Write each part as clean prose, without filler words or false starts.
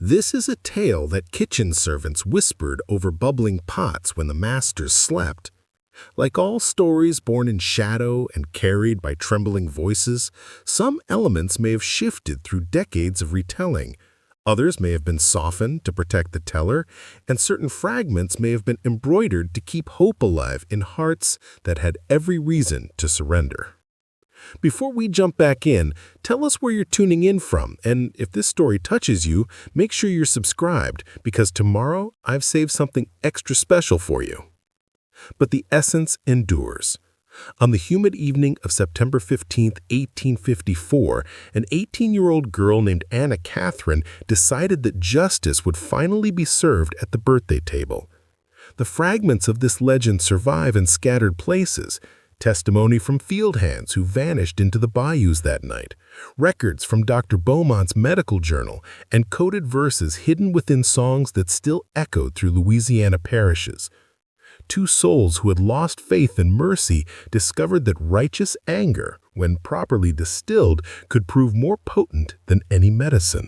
This is a tale that kitchen servants whispered over bubbling pots when the masters slept. Like all stories born in shadow and carried by trembling voices, some elements may have shifted through decades of retelling. Others may have been softened to protect the teller, and certain fragments may have been embroidered to keep hope alive in hearts that had every reason to surrender. Before we jump back in, tell us where you're tuning in from, and if this story touches you, make sure you're subscribed, because tomorrow I've saved something extra special for you. But the essence endures. On the humid evening of September 15, 1854, an 18-year-old girl named Anna Catherine decided that justice would finally be served at the birthday table. The fragments of this legend survive in scattered places: testimony from field hands who vanished into the bayous that night, records from Dr. Beaumont's medical journal, and coded verses hidden within songs that still echoed through Louisiana parishes. Two souls who had lost faith in mercy discovered that righteous anger, when properly distilled, could prove more potent than any medicine.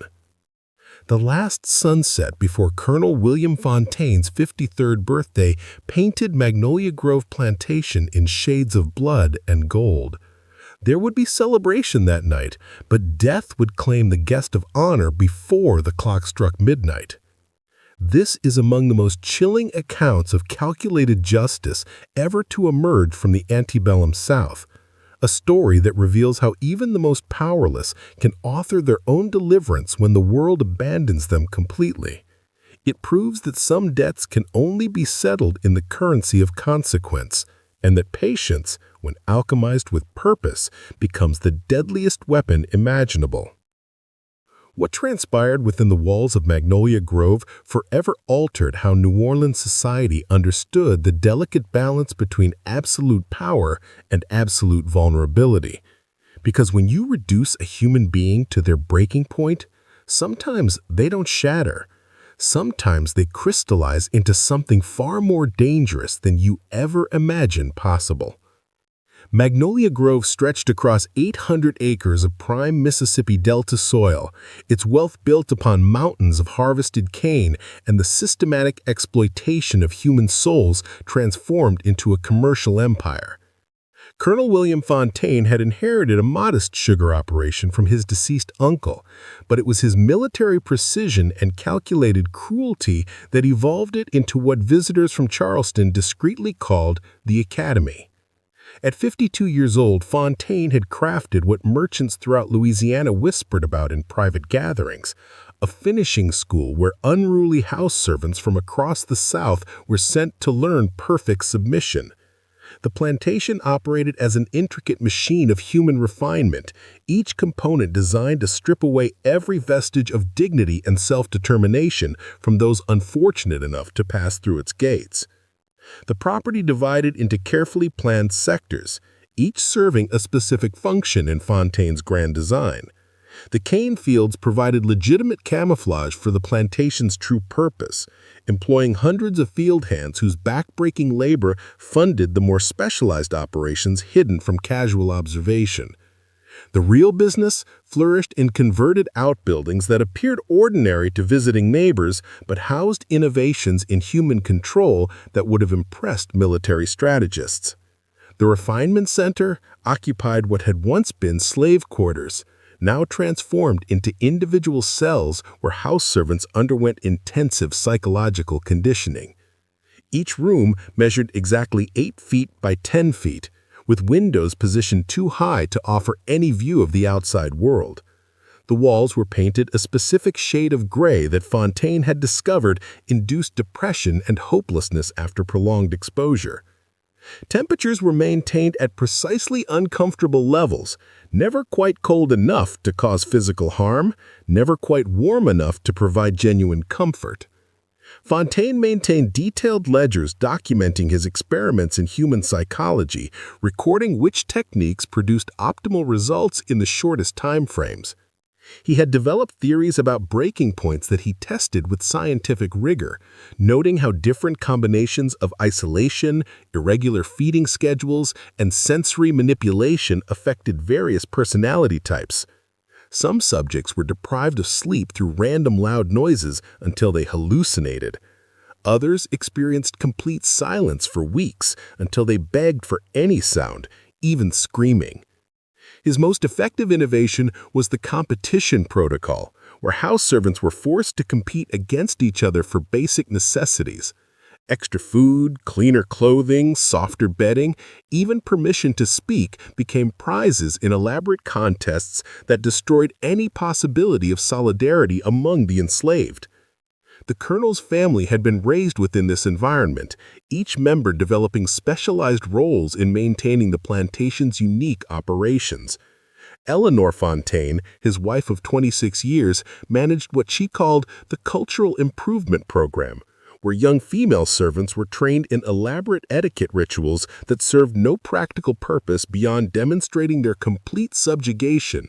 The last sunset before Colonel William Fontaine's 53rd birthday painted Magnolia Grove Plantation in shades of blood and gold. There would be celebration that night, but death would claim the guest of honor before the clock struck midnight. This is among the most chilling accounts of calculated justice ever to emerge from the antebellum South. A story that reveals how even the most powerless can author their own deliverance when the world abandons them completely. It proves that some debts can only be settled in the currency of consequence, and that patience, when alchemized with purpose, becomes the deadliest weapon imaginable. What transpired within the walls of Magnolia Grove forever altered how New Orleans society understood the delicate balance between absolute power and absolute vulnerability. Because when you reduce a human being to their breaking point, sometimes they don't shatter. Sometimes they crystallize into something far more dangerous than you ever imagined possible. Magnolia Grove stretched across 800 acres of prime Mississippi Delta soil, its wealth built upon mountains of harvested cane and the systematic exploitation of human souls transformed into a commercial empire. Colonel William Fontaine had inherited a modest sugar operation from his deceased uncle, but it was his military precision and calculated cruelty that evolved it into what visitors from Charleston discreetly called the Academy. At 52 years old, Fontaine had crafted what merchants throughout Louisiana whispered about in private gatherings, a finishing school where unruly house servants from across the South were sent to learn perfect submission. The plantation operated as an intricate machine of human refinement, each component designed to strip away every vestige of dignity and self-determination from those unfortunate enough to pass through its gates. The property divided into carefully planned sectors, each serving a specific function in Fontaine's grand design. The cane fields provided legitimate camouflage for the plantation's true purpose, employing hundreds of field hands whose backbreaking labor funded the more specialized operations hidden from casual observation. The real business flourished in converted outbuildings that appeared ordinary to visiting neighbors but housed innovations in human control that would have impressed military strategists. The refinement center occupied what had once been slave quarters, now transformed into individual cells where house servants underwent intensive psychological conditioning. Each room measured exactly 8 feet by 10 feet, with windows positioned too high to offer any view of the outside world. The walls were painted a specific shade of gray that Fontaine had discovered induced depression and hopelessness after prolonged exposure. Temperatures were maintained at precisely uncomfortable levels, never quite cold enough to cause physical harm, never quite warm enough to provide genuine comfort. Fontaine maintained detailed ledgers documenting his experiments in human psychology, recording which techniques produced optimal results in the shortest time frames. He had developed theories about breaking points that he tested with scientific rigor, noting how different combinations of isolation, irregular feeding schedules, and sensory manipulation affected various personality types. Some subjects were deprived of sleep through random loud noises until they hallucinated. Others experienced complete silence for weeks until they begged for any sound, even screaming. His most effective innovation was the competition protocol, where house servants were forced to compete against each other for basic necessities. Extra food, cleaner clothing, softer bedding, even permission to speak became prizes in elaborate contests that destroyed any possibility of solidarity among the enslaved. The colonel's family had been raised within this environment, each member developing specialized roles in maintaining the plantation's unique operations. Eleanor Fontaine, his wife of 26 years, managed what she called the Cultural Improvement Program, where young female servants were trained in elaborate etiquette rituals that served no practical purpose beyond demonstrating their complete subjugation.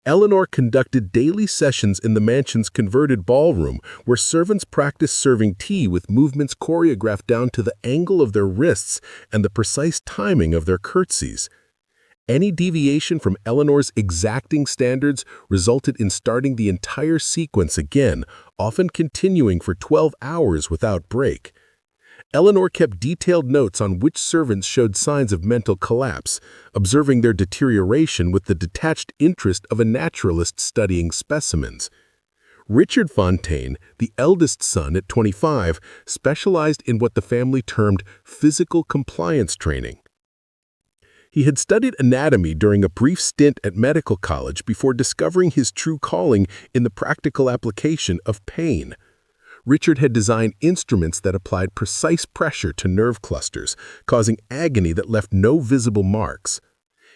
Eleanor conducted daily sessions in the mansion's converted ballroom, where servants practiced serving tea with movements choreographed down to the angle of their wrists and the precise timing of their curtsies. Any deviation from Eleanor's exacting standards resulted in starting the entire sequence again, often continuing for 12 hours without break. Eleanor kept detailed notes on which servants showed signs of mental collapse, observing their deterioration with the detached interest of a naturalist studying specimens. Richard Fontaine, the eldest son at 25, specialized in what the family termed physical compliance training. He had studied anatomy during a brief stint at medical college before discovering his true calling in the practical application of pain. Richard had designed instruments that applied precise pressure to nerve clusters, causing agony that left no visible marks.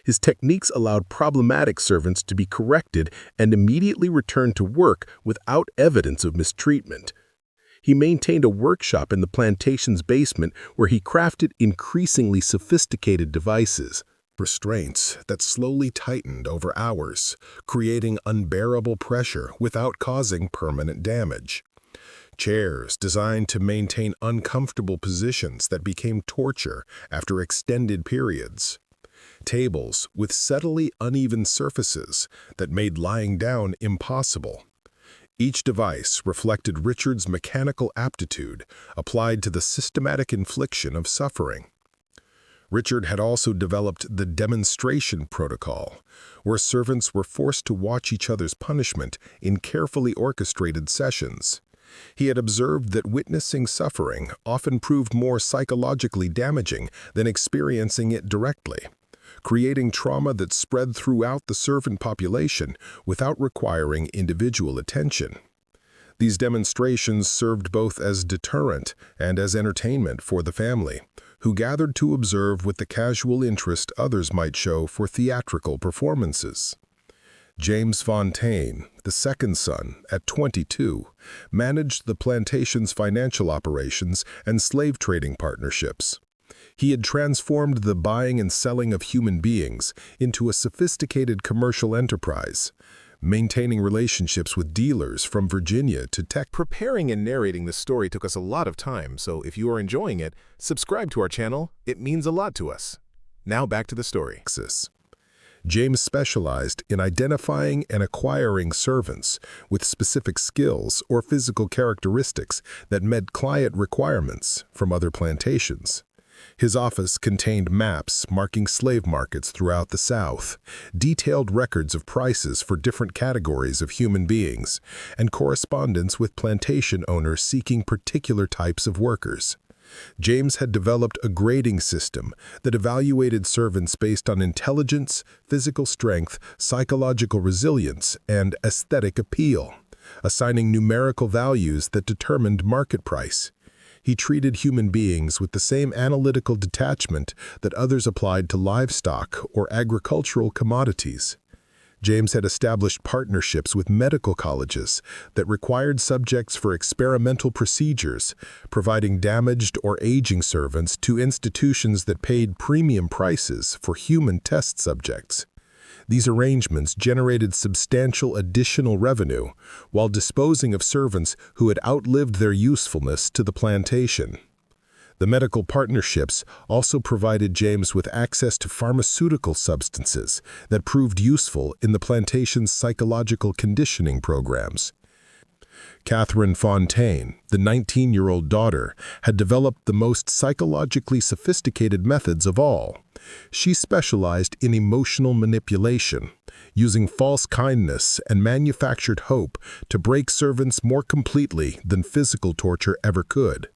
His techniques allowed problematic servants to be corrected and immediately returned to work without evidence of mistreatment. He maintained a workshop in the plantation's basement where he crafted increasingly sophisticated devices. Restraints that slowly tightened over hours, creating unbearable pressure without causing permanent damage. Chairs designed to maintain uncomfortable positions that became torture after extended periods. Tables with subtly uneven surfaces that made lying down impossible. Each device reflected Richard's mechanical aptitude applied to the systematic infliction of suffering. Richard had also developed the demonstration protocol, where servants were forced to watch each other's punishment in carefully orchestrated sessions. He had observed that witnessing suffering often proved more psychologically damaging than experiencing it directly, creating trauma that spread throughout the servant population without requiring individual attention. These demonstrations served both as deterrent and as entertainment for the family, who gathered to observe with the casual interest others might show for theatrical performances. James Fontaine, the second son, at 22, managed the plantation's financial operations and slave trading partnerships. He had transformed the buying and selling of human beings into a sophisticated commercial enterprise, maintaining relationships with dealers from Virginia to Texas. Preparing and narrating this story took us a lot of time, so if you are enjoying it, subscribe to our channel. It means a lot to us. Now back to the story. James specialized in identifying and acquiring servants with specific skills or physical characteristics that met client requirements from other plantations. His office contained maps marking slave markets throughout the South, detailed records of prices for different categories of human beings, and correspondence with plantation owners seeking particular types of workers. James had developed a grading system that evaluated servants based on intelligence, physical strength, psychological resilience, and aesthetic appeal, assigning numerical values that determined market price. He treated human beings with the same analytical detachment that others applied to livestock or agricultural commodities. James had established partnerships with medical colleges that required subjects for experimental procedures, providing damaged or aging servants to institutions that paid premium prices for human test subjects. These arrangements generated substantial additional revenue while disposing of servants who had outlived their usefulness to the plantation. The medical partnerships also provided James with access to pharmaceutical substances that proved useful in the plantation's psychological conditioning programs. Catherine Fontaine, the 19-year-old daughter, had developed the most psychologically sophisticated methods of all. She specialized in emotional manipulation, using false kindness and manufactured hope to break servants more completely than physical torture ever could.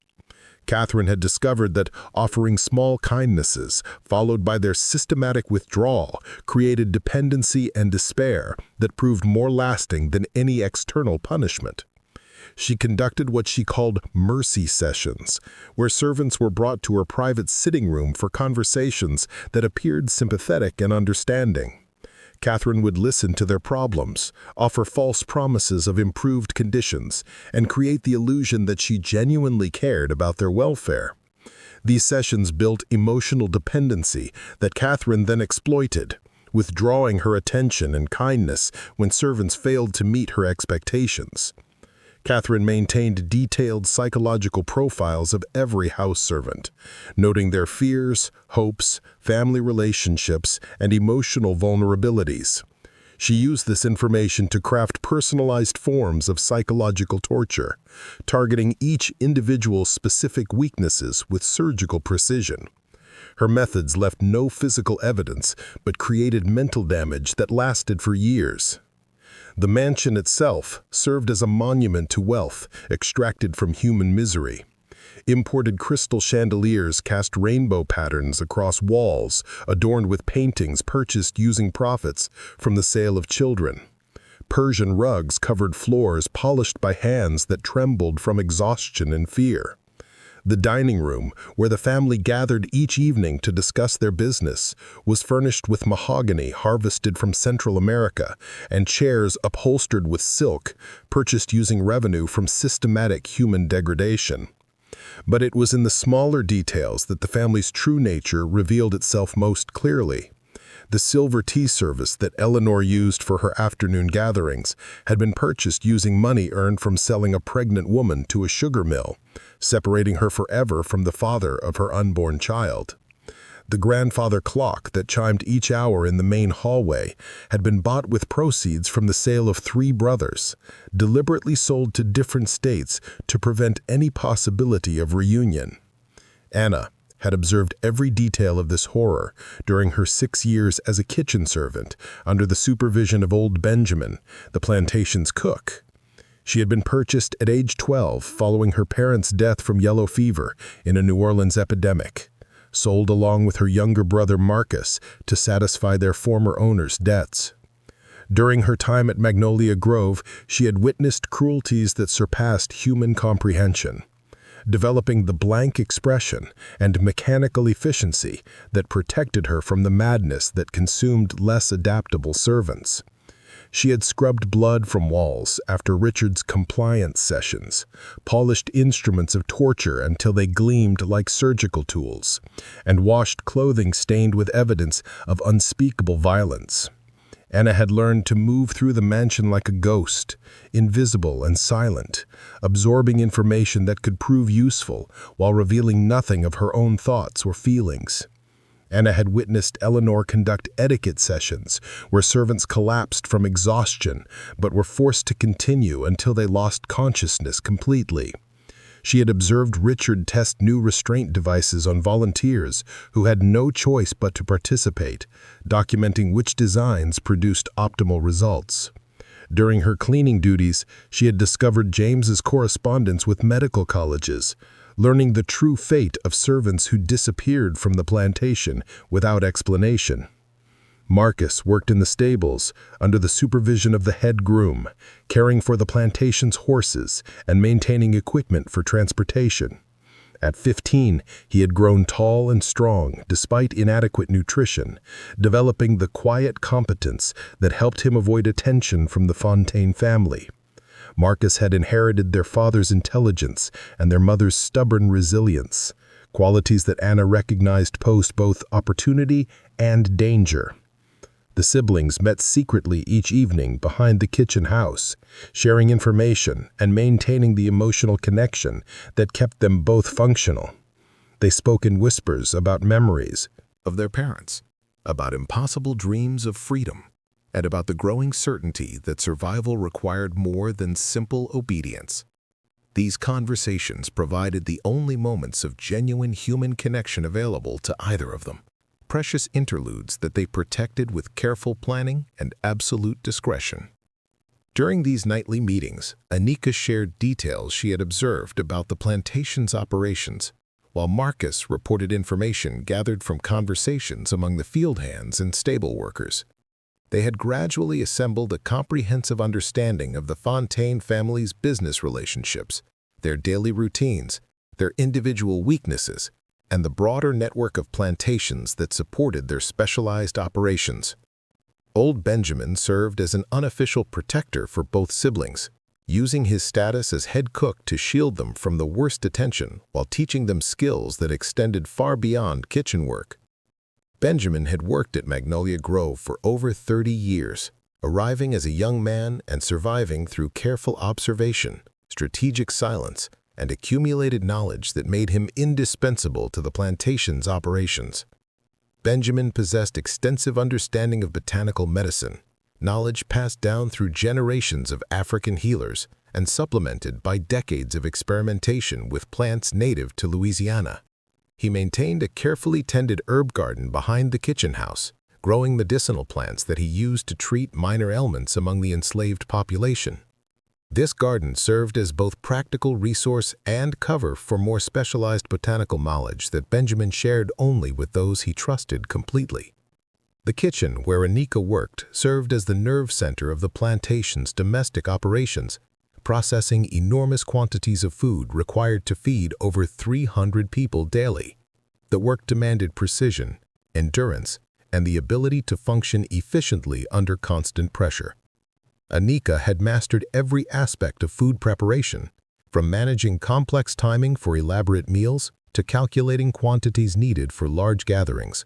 Catherine had discovered that offering small kindnesses, followed by their systematic withdrawal, created dependency and despair that proved more lasting than any external punishment. She conducted what she called mercy sessions, where servants were brought to her private sitting room for conversations that appeared sympathetic and understanding. Catherine would listen to their problems, offer false promises of improved conditions, and create the illusion that she genuinely cared about their welfare. These sessions built emotional dependency that Catherine then exploited, withdrawing her attention and kindness when servants failed to meet her expectations. Catherine maintained detailed psychological profiles of every house servant, noting their fears, hopes, family relationships, and emotional vulnerabilities. She used this information to craft personalized forms of psychological torture, targeting each individual's specific weaknesses with surgical precision. Her methods left no physical evidence, but created mental damage that lasted for years. The mansion itself served as a monument to wealth extracted from human misery. Imported crystal chandeliers cast rainbow patterns across walls, adorned with paintings purchased using profits from the sale of children. Persian rugs covered floors polished by hands that trembled from exhaustion and fear. The dining room, where the family gathered each evening to discuss their business, was furnished with mahogany harvested from Central America and chairs upholstered with silk, purchased using revenue from systematic human degradation. But it was in the smaller details that the family's true nature revealed itself most clearly. The silver tea service that Eleanor used for her afternoon gatherings had been purchased using money earned from selling a pregnant woman to a sugar mill, separating her forever from the father of her unborn child. The grandfather clock that chimed each hour in the main hallway had been bought with proceeds from the sale of 3 brothers, deliberately sold to different states to prevent any possibility of reunion. Anna had observed every detail of this horror during her 6 years as a kitchen servant under the supervision of old Benjamin, the plantation's cook. She had been purchased at age 12 following her parents' death from yellow fever in a New Orleans epidemic, sold along with her younger brother Marcus to satisfy their former owner's debts. During her time at Magnolia Grove, she had witnessed cruelties that surpassed human comprehension, developing the blank expression and mechanical efficiency that protected her from the madness that consumed less adaptable servants. She had scrubbed blood from walls after Richard's compliance sessions, polished instruments of torture until they gleamed like surgical tools, and washed clothing stained with evidence of unspeakable violence. Anna had learned to move through the mansion like a ghost, invisible and silent, absorbing information that could prove useful while revealing nothing of her own thoughts or feelings. Anna had witnessed Eleanor conduct etiquette sessions where servants collapsed from exhaustion but were forced to continue until they lost consciousness completely. She had observed Richard test new restraint devices on volunteers who had no choice but to participate, documenting which designs produced optimal results. During her cleaning duties, she had discovered James's correspondence with medical colleges, learning the true fate of servants who disappeared from the plantation without explanation. Marcus worked in the stables under the supervision of the head groom, caring for the plantation's horses and maintaining equipment for transportation. At 15, he had grown tall and strong despite inadequate nutrition, developing the quiet competence that helped him avoid attention from the Fontaine family. Marcus had inherited their father's intelligence and their mother's stubborn resilience, qualities that Anna recognized posed both opportunity and danger. The siblings met secretly each evening behind the kitchen house, sharing information and maintaining the emotional connection that kept them both functional. They spoke in whispers about memories, of their parents, about impossible dreams of freedom, and about the growing certainty that survival required more than simple obedience. These conversations provided the only moments of genuine human connection available to either of them, precious interludes that they protected with careful planning and absolute discretion. During these nightly meetings, Anika shared details she had observed about the plantation's operations, while Marcus reported information gathered from conversations among the field hands and stable workers. They had gradually assembled a comprehensive understanding of the Fontaine family's business relationships, their daily routines, their individual weaknesses, and the broader network of plantations that supported their specialized operations. Old Benjamin served as an unofficial protector for both siblings, using his status as head cook to shield them from the worst attention while teaching them skills that extended far beyond kitchen work. Benjamin had worked at Magnolia Grove for over 30 years, arriving as a young man and surviving through careful observation, strategic silence, and accumulated knowledge that made him indispensable to the plantation's operations. Benjamin possessed extensive understanding of botanical medicine, knowledge passed down through generations of African healers and supplemented by decades of experimentation with plants native to Louisiana. He maintained a carefully tended herb garden behind the kitchen house, growing medicinal plants that he used to treat minor ailments among the enslaved population. This garden served as both practical resource and cover for more specialized botanical knowledge that Benjamin shared only with those he trusted completely. The kitchen where Anika worked served as the nerve center of the plantation's domestic operations, processing enormous quantities of food required to feed over 300 people daily. The work demanded precision, endurance, and the ability to function efficiently under constant pressure. Anika had mastered every aspect of food preparation, from managing complex timing for elaborate meals to calculating quantities needed for large gatherings.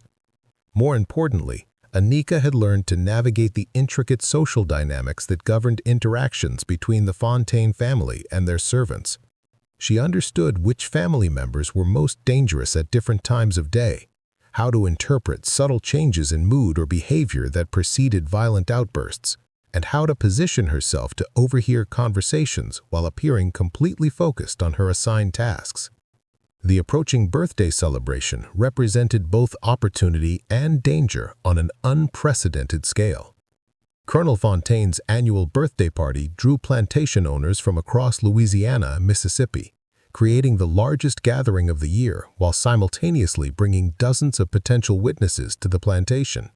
More importantly, Anika had learned to navigate the intricate social dynamics that governed interactions between the Fontaine family and their servants. She understood which family members were most dangerous at different times of day, how to interpret subtle changes in mood or behavior that preceded violent outbursts, and how to position herself to overhear conversations while appearing completely focused on her assigned tasks. The approaching birthday celebration represented both opportunity and danger on an unprecedented scale. Colonel Fontaine's annual birthday party drew plantation owners from across Louisiana and Mississippi, creating the largest gathering of the year while simultaneously bringing dozens of potential witnesses to the plantation.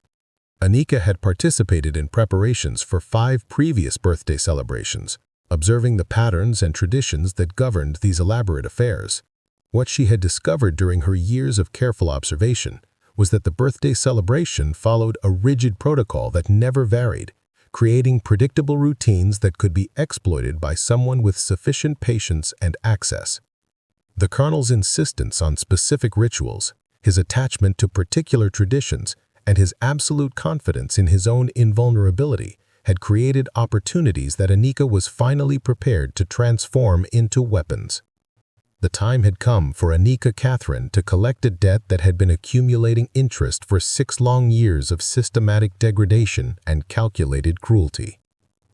Anika had participated in preparations for 5 previous birthday celebrations, observing the patterns and traditions that governed these elaborate affairs. What she had discovered during her years of careful observation was that the birthday celebration followed a rigid protocol that never varied, creating predictable routines that could be exploited by someone with sufficient patience and access. The Colonel's insistence on specific rituals, his attachment to particular traditions, and his absolute confidence in his own invulnerability had created opportunities that Anika was finally prepared to transform into weapons. The time had come for Anika Catherine to collect a debt that had been accumulating interest for 6 long years of systematic degradation and calculated cruelty.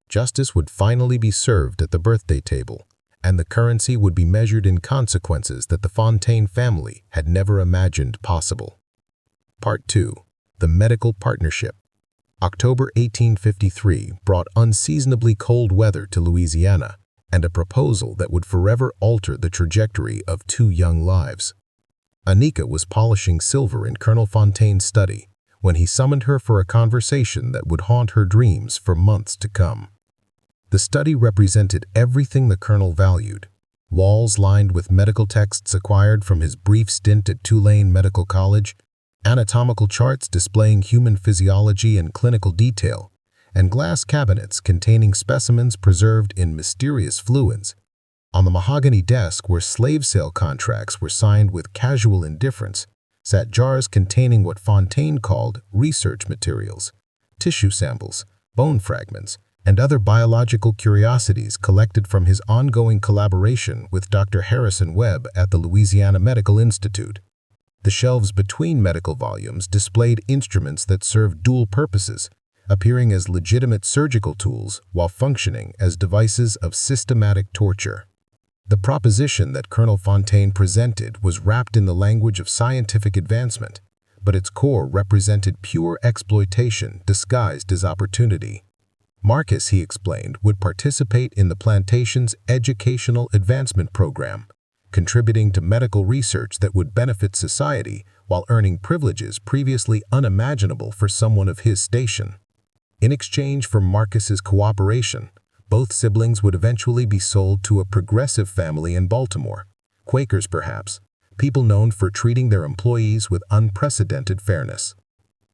Justice would finally be served at the birthday table, and the currency would be measured in consequences that the Fontaine family had never imagined possible. Part 2. The Medical Partnership. October 1853 brought unseasonably cold weather to Louisiana, and a proposal that would forever alter the trajectory of 2 young lives. Anika was polishing silver in Colonel Fontaine's study when he summoned her for a conversation that would haunt her dreams for months to come. The study represented everything the Colonel valued: walls lined with medical texts acquired from his brief stint at Tulane Medical College, anatomical charts displaying human physiology and clinical detail, and glass cabinets containing specimens preserved in mysterious fluids. On the mahogany desk where slave sale contracts were signed with casual indifference sat jars containing what Fontaine called research materials, tissue samples, bone fragments, and other biological curiosities collected from his ongoing collaboration with Dr. Harrison Webb at the Louisiana Medical Institute. The shelves between medical volumes displayed instruments that served dual purposes, appearing as legitimate surgical tools while functioning as devices of systematic torture. The proposition that Colonel Fontaine presented was wrapped in the language of scientific advancement, but its core represented pure exploitation disguised as opportunity. Marcus, he explained, would participate in the plantation's educational advancement program, contributing to medical research that would benefit society while earning privileges previously unimaginable for someone of his station. In exchange for Marcus's cooperation, both siblings would eventually be sold to a progressive family in Baltimore, Quakers perhaps, people known for treating their employees with unprecedented fairness.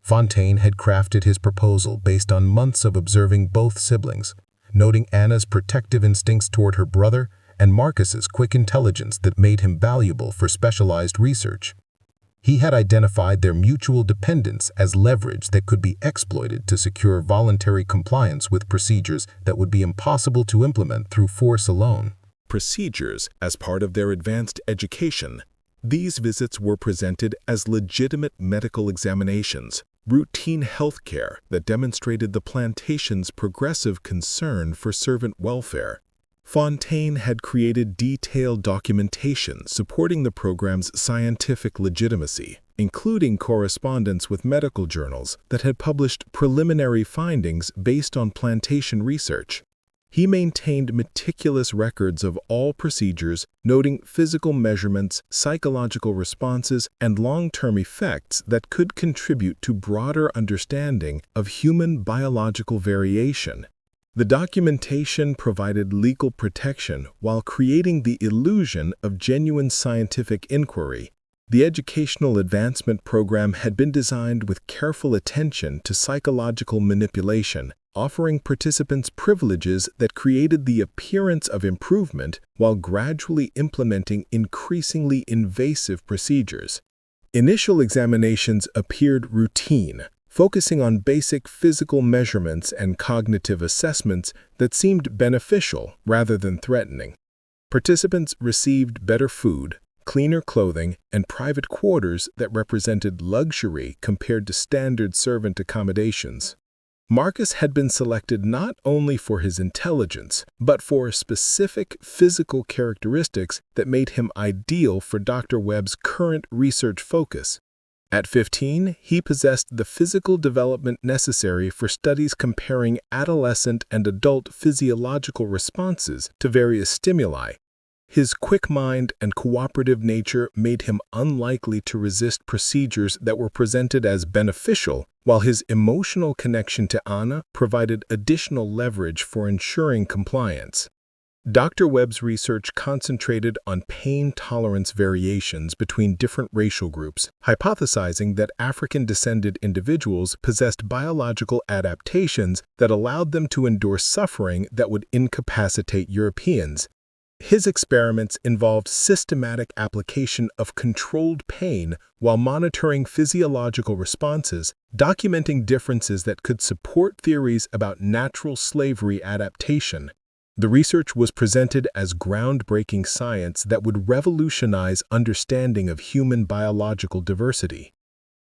Fontaine had crafted his proposal based on months of observing both siblings, noting Anna's protective instincts toward her brother and Marcus's quick intelligence that made him valuable for specialized research. He had identified their mutual dependence as leverage that could be exploited to secure voluntary compliance with procedures that would be impossible to implement through force alone. Procedures as part of their advanced education. These visits were presented as legitimate medical examinations, routine health care that demonstrated the plantation's progressive concern for servant welfare. Fontaine had created detailed documentation supporting the program's scientific legitimacy, including correspondence with medical journals that had published preliminary findings based on plantation research. He maintained meticulous records of all procedures, noting physical measurements, psychological responses, and long-term effects that could contribute to broader understanding of human biological variation. The documentation provided legal protection while creating the illusion of genuine scientific inquiry. The educational advancement program had been designed with careful attention to psychological manipulation, offering participants privileges that created the appearance of improvement while gradually implementing increasingly invasive procedures. Initial examinations appeared routine, focusing on basic physical measurements and cognitive assessments that seemed beneficial rather than threatening. Participants received better food, cleaner clothing, and private quarters that represented luxury compared to standard servant accommodations. Marcus had been selected not only for his intelligence, but for specific physical characteristics that made him ideal for Dr. Webb's current research focus. At 15, he possessed the physical development necessary for studies comparing adolescent and adult physiological responses to various stimuli. His quick mind and cooperative nature made him unlikely to resist procedures that were presented as beneficial, while his emotional connection to Anna provided additional leverage for ensuring compliance. Dr. Webb's research concentrated on pain tolerance variations between different racial groups, hypothesizing that African-descended individuals possessed biological adaptations that allowed them to endure suffering that would incapacitate Europeans. His experiments involved systematic application of controlled pain while monitoring physiological responses, documenting differences that could support theories about natural slavery adaptation. The research was presented as groundbreaking science that would revolutionize understanding of human biological diversity.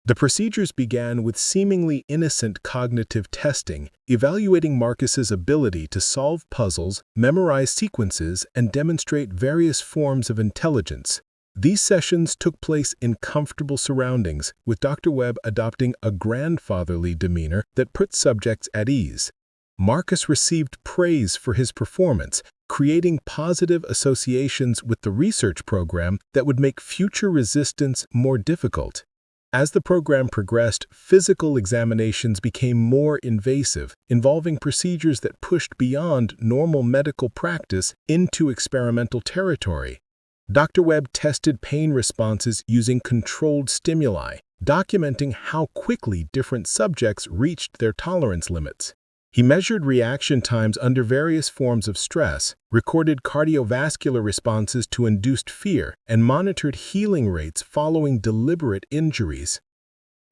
The procedures began with seemingly innocent cognitive testing, evaluating Marcus's ability to solve puzzles, memorize sequences, and demonstrate various forms of intelligence. These sessions took place in comfortable surroundings, with Dr. Webb adopting a grandfatherly demeanor that put subjects at ease. Marcus received praise for his performance, creating positive associations with the research program that would make future resistance more difficult. As the program progressed, physical examinations became more invasive, involving procedures that pushed beyond normal medical practice into experimental territory. Dr. Webb tested pain responses using controlled stimuli, documenting how quickly different subjects reached their tolerance limits. He measured reaction times under various forms of stress, recorded cardiovascular responses to induced fear, and monitored healing rates following deliberate injuries.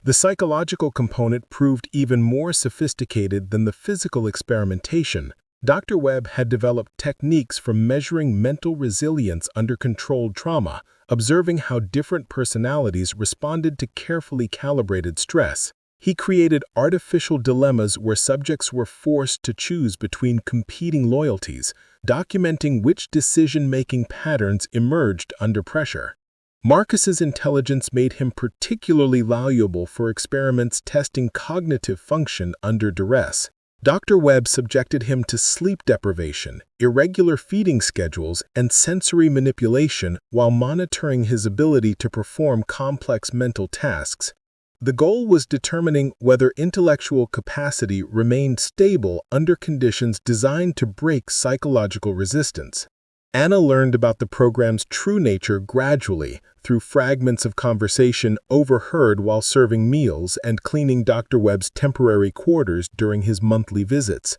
The psychological component proved even more sophisticated than the physical experimentation. Dr. Webb had developed techniques for measuring mental resilience under controlled trauma, observing how different personalities responded to carefully calibrated stress. He created artificial dilemmas where subjects were forced to choose between competing loyalties, documenting which decision-making patterns emerged under pressure. Marcus's intelligence made him particularly valuable for experiments testing cognitive function under duress. Dr. Webb subjected him to sleep deprivation, irregular feeding schedules, and sensory manipulation while monitoring his ability to perform complex mental tasks. The goal was determining whether intellectual capacity remained stable under conditions designed to break psychological resistance. Anna learned about the program's true nature gradually through fragments of conversation overheard while serving meals and cleaning Dr. Webb's temporary quarters during his monthly visits.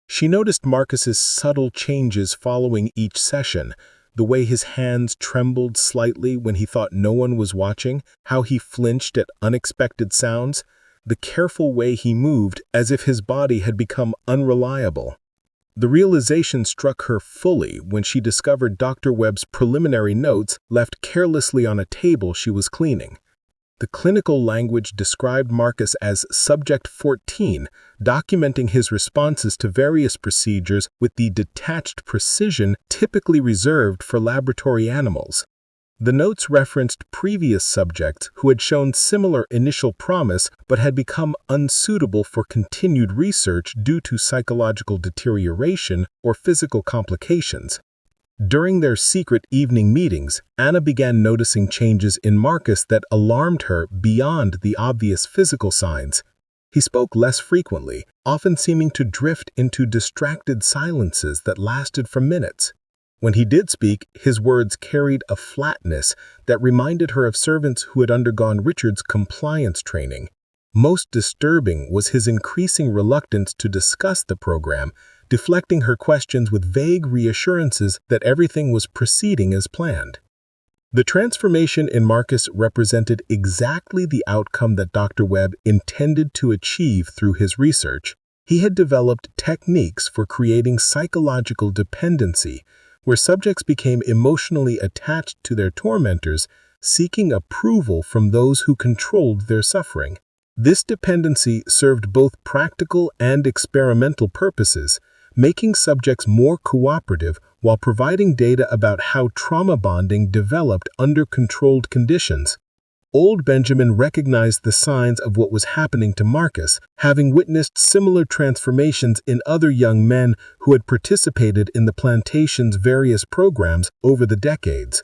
She noticed Marcus's subtle changes following each session, the way his hands trembled slightly when he thought no one was watching, how he flinched at unexpected sounds, the careful way he moved as if his body had become unreliable. The realization struck her fully when she discovered Dr. Webb's preliminary notes left carelessly on a table she was cleaning. The clinical language described Marcus as Subject 14, documenting his responses to various procedures with the detached precision typically reserved for laboratory animals. The notes referenced previous subjects who had shown similar initial promise but had become unsuitable for continued research due to psychological deterioration or physical complications. During their secret evening meetings, Anna began noticing changes in Marcus that alarmed her beyond the obvious physical signs. He spoke less frequently, often seeming to drift into distracted silences that lasted for minutes. When he did speak, his words carried a flatness that reminded her of servants who had undergone Richard's compliance training. Most disturbing was his increasing reluctance to discuss the program, deflecting her questions with vague reassurances that everything was proceeding as planned. The transformation in Marcus represented exactly the outcome that Dr. Webb intended to achieve through his research. He had developed techniques for creating psychological dependency, where subjects became emotionally attached to their tormentors, seeking approval from those who controlled their suffering. This dependency served both practical and experimental purposes, making subjects more cooperative while providing data about how trauma bonding developed under controlled conditions. Old Benjamin recognized the signs of what was happening to Marcus, having witnessed similar transformations in other young men who had participated in the plantation's various programs over the decades.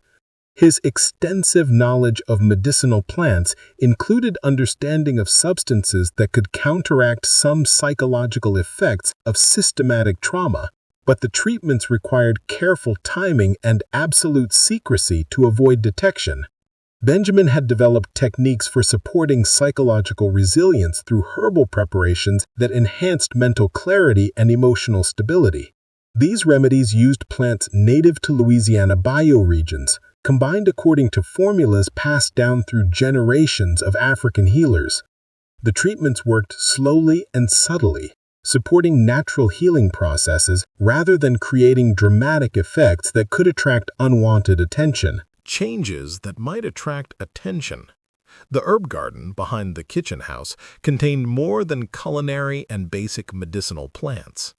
His extensive knowledge of medicinal plants included understanding of substances that could counteract some psychological effects of systematic trauma, but the treatments required careful timing and absolute secrecy to avoid detection. Benjamin had developed techniques for supporting psychological resilience through herbal preparations that enhanced mental clarity and emotional stability. These remedies used plants native to Louisiana bioregions, combined according to formulas passed down through generations of African healers. The treatments worked slowly and subtly, supporting natural healing processes rather than creating dramatic effects that could attract unwanted attention. Changes that might attract attention. The herb garden behind the kitchen house contained more than culinary and basic medicinal plants.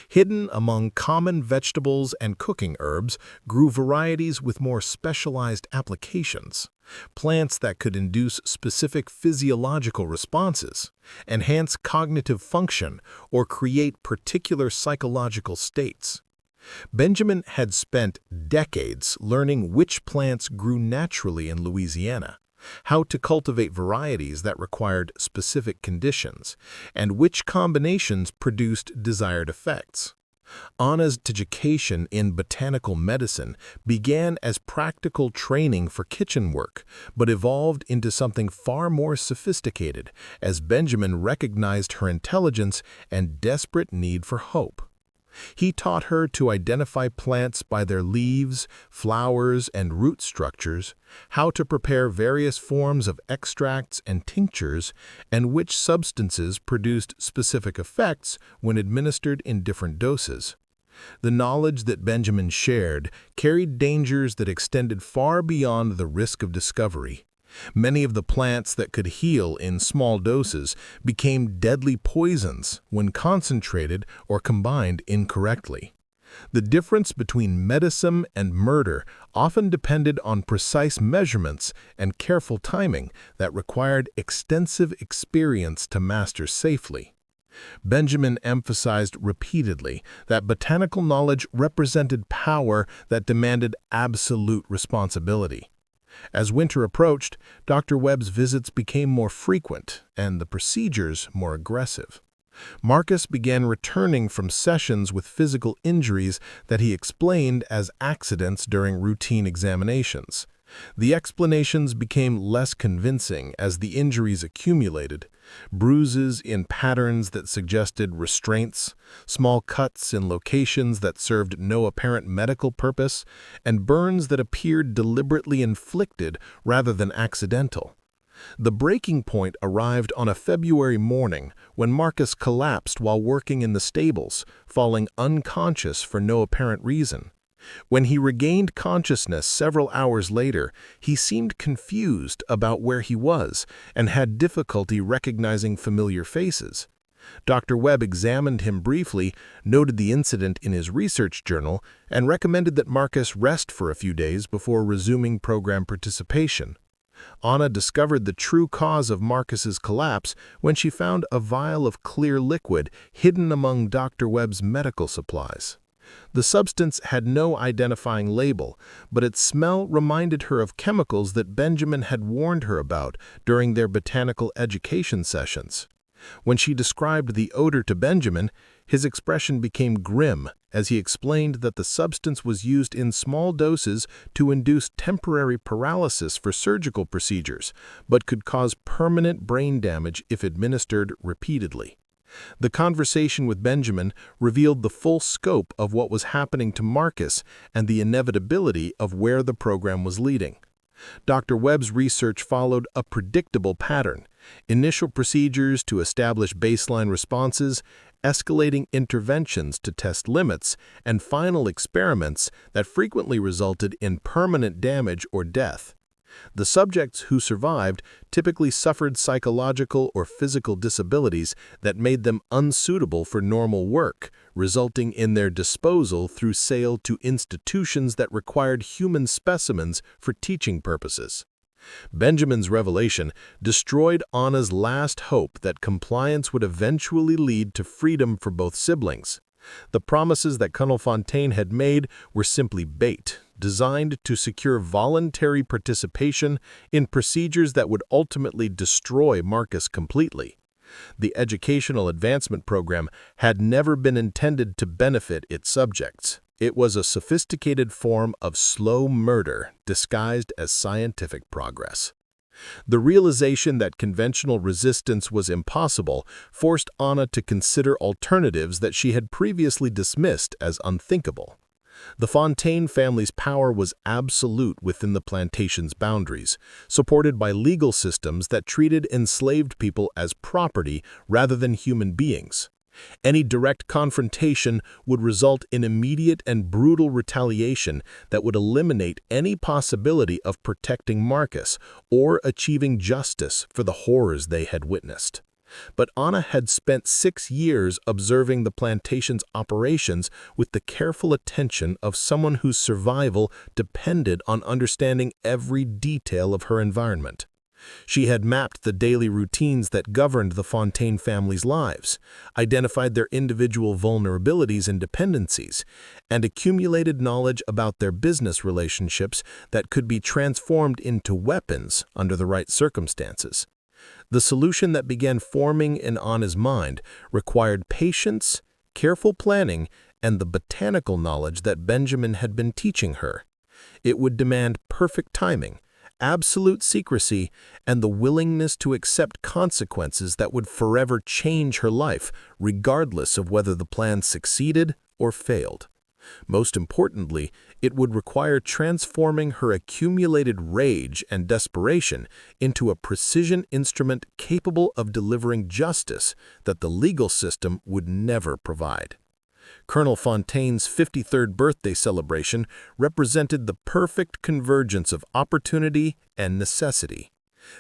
Hidden among common vegetables and cooking herbs grew varieties with more specialized applications, plants that could induce specific physiological responses, enhance cognitive function, or create particular psychological states. Benjamin had spent decades learning which plants grew naturally in Louisiana, how to cultivate varieties that required specific conditions, and which combinations produced desired effects. Anna's education in botanical medicine began as practical training for kitchen work, but evolved into something far more sophisticated as Benjamin recognized her intelligence and desperate need for hope. He taught her to identify plants by their leaves, flowers, and root structures, how to prepare various forms of extracts and tinctures, and which substances produced specific effects when administered in different doses. The knowledge that Benjamin shared carried dangers that extended far beyond the risk of discovery. Many of the plants that could heal in small doses became deadly poisons when concentrated or combined incorrectly. The difference between medicine and murder often depended on precise measurements and careful timing that required extensive experience to master safely. Benjamin emphasized repeatedly that botanical knowledge represented power that demanded absolute responsibility. As winter approached, Dr. Webb's visits became more frequent and the procedures more aggressive. Marcus began returning from sessions with physical injuries that he explained as accidents during routine examinations. The explanations became less convincing as the injuries accumulated. Bruises in patterns that suggested restraints, small cuts in locations that served no apparent medical purpose, and burns that appeared deliberately inflicted rather than accidental. The breaking point arrived on a February morning when Marcus collapsed while working in the stables, falling unconscious for no apparent reason. When he regained consciousness several hours later, he seemed confused about where he was and had difficulty recognizing familiar faces. Dr. Webb examined him briefly, noted the incident in his research journal, and recommended that Marcus rest for a few days before resuming program participation. Anna discovered the true cause of Marcus's collapse when she found a vial of clear liquid hidden among Dr. Webb's medical supplies. The substance had no identifying label, but its smell reminded her of chemicals that Benjamin had warned her about during their botanical education sessions. When she described the odor to Benjamin, his expression became grim as he explained that the substance was used in small doses to induce temporary paralysis for surgical procedures, but could cause permanent brain damage if administered repeatedly. The conversation with Benjamin revealed the full scope of what was happening to Marcus and the inevitability of where the program was leading. Dr. Webb's research followed a predictable pattern: initial procedures to establish baseline responses, escalating interventions to test limits, and final experiments that frequently resulted in permanent damage or death. The subjects who survived typically suffered psychological or physical disabilities that made them unsuitable for normal work, resulting in their disposal through sale to institutions that required human specimens for teaching purposes. Benjamin's revelation destroyed Anna's last hope that compliance would eventually lead to freedom for both siblings. The promises that Colonel Fontaine had made were simply bait, designed to secure voluntary participation in procedures that would ultimately destroy Marcus completely. The Educational Advancement Program had never been intended to benefit its subjects. It was a sophisticated form of slow murder disguised as scientific progress. The realization that conventional resistance was impossible forced Anna to consider alternatives that she had previously dismissed as unthinkable. The Fontaine family's power was absolute within the plantation's boundaries, supported by legal systems that treated enslaved people as property rather than human beings. Any direct confrontation would result in immediate and brutal retaliation that would eliminate any possibility of protecting Marcus or achieving justice for the horrors they had witnessed. But Anna had spent 6 years observing the plantation's operations with the careful attention of someone whose survival depended on understanding every detail of her environment. She had mapped the daily routines that governed the Fontaine family's lives, identified their individual vulnerabilities and dependencies, and accumulated knowledge about their business relationships that could be transformed into weapons under the right circumstances. The solution that began forming in Anna's mind required patience, careful planning, and the botanical knowledge that Benjamin had been teaching her. It would demand perfect timing, absolute secrecy, and the willingness to accept consequences that would forever change her life, regardless of whether the plan succeeded or failed. Most importantly, it would require transforming her accumulated rage and desperation into a precision instrument capable of delivering justice that the legal system would never provide. Colonel Fontaine's 53rd birthday celebration represented the perfect convergence of opportunity and necessity.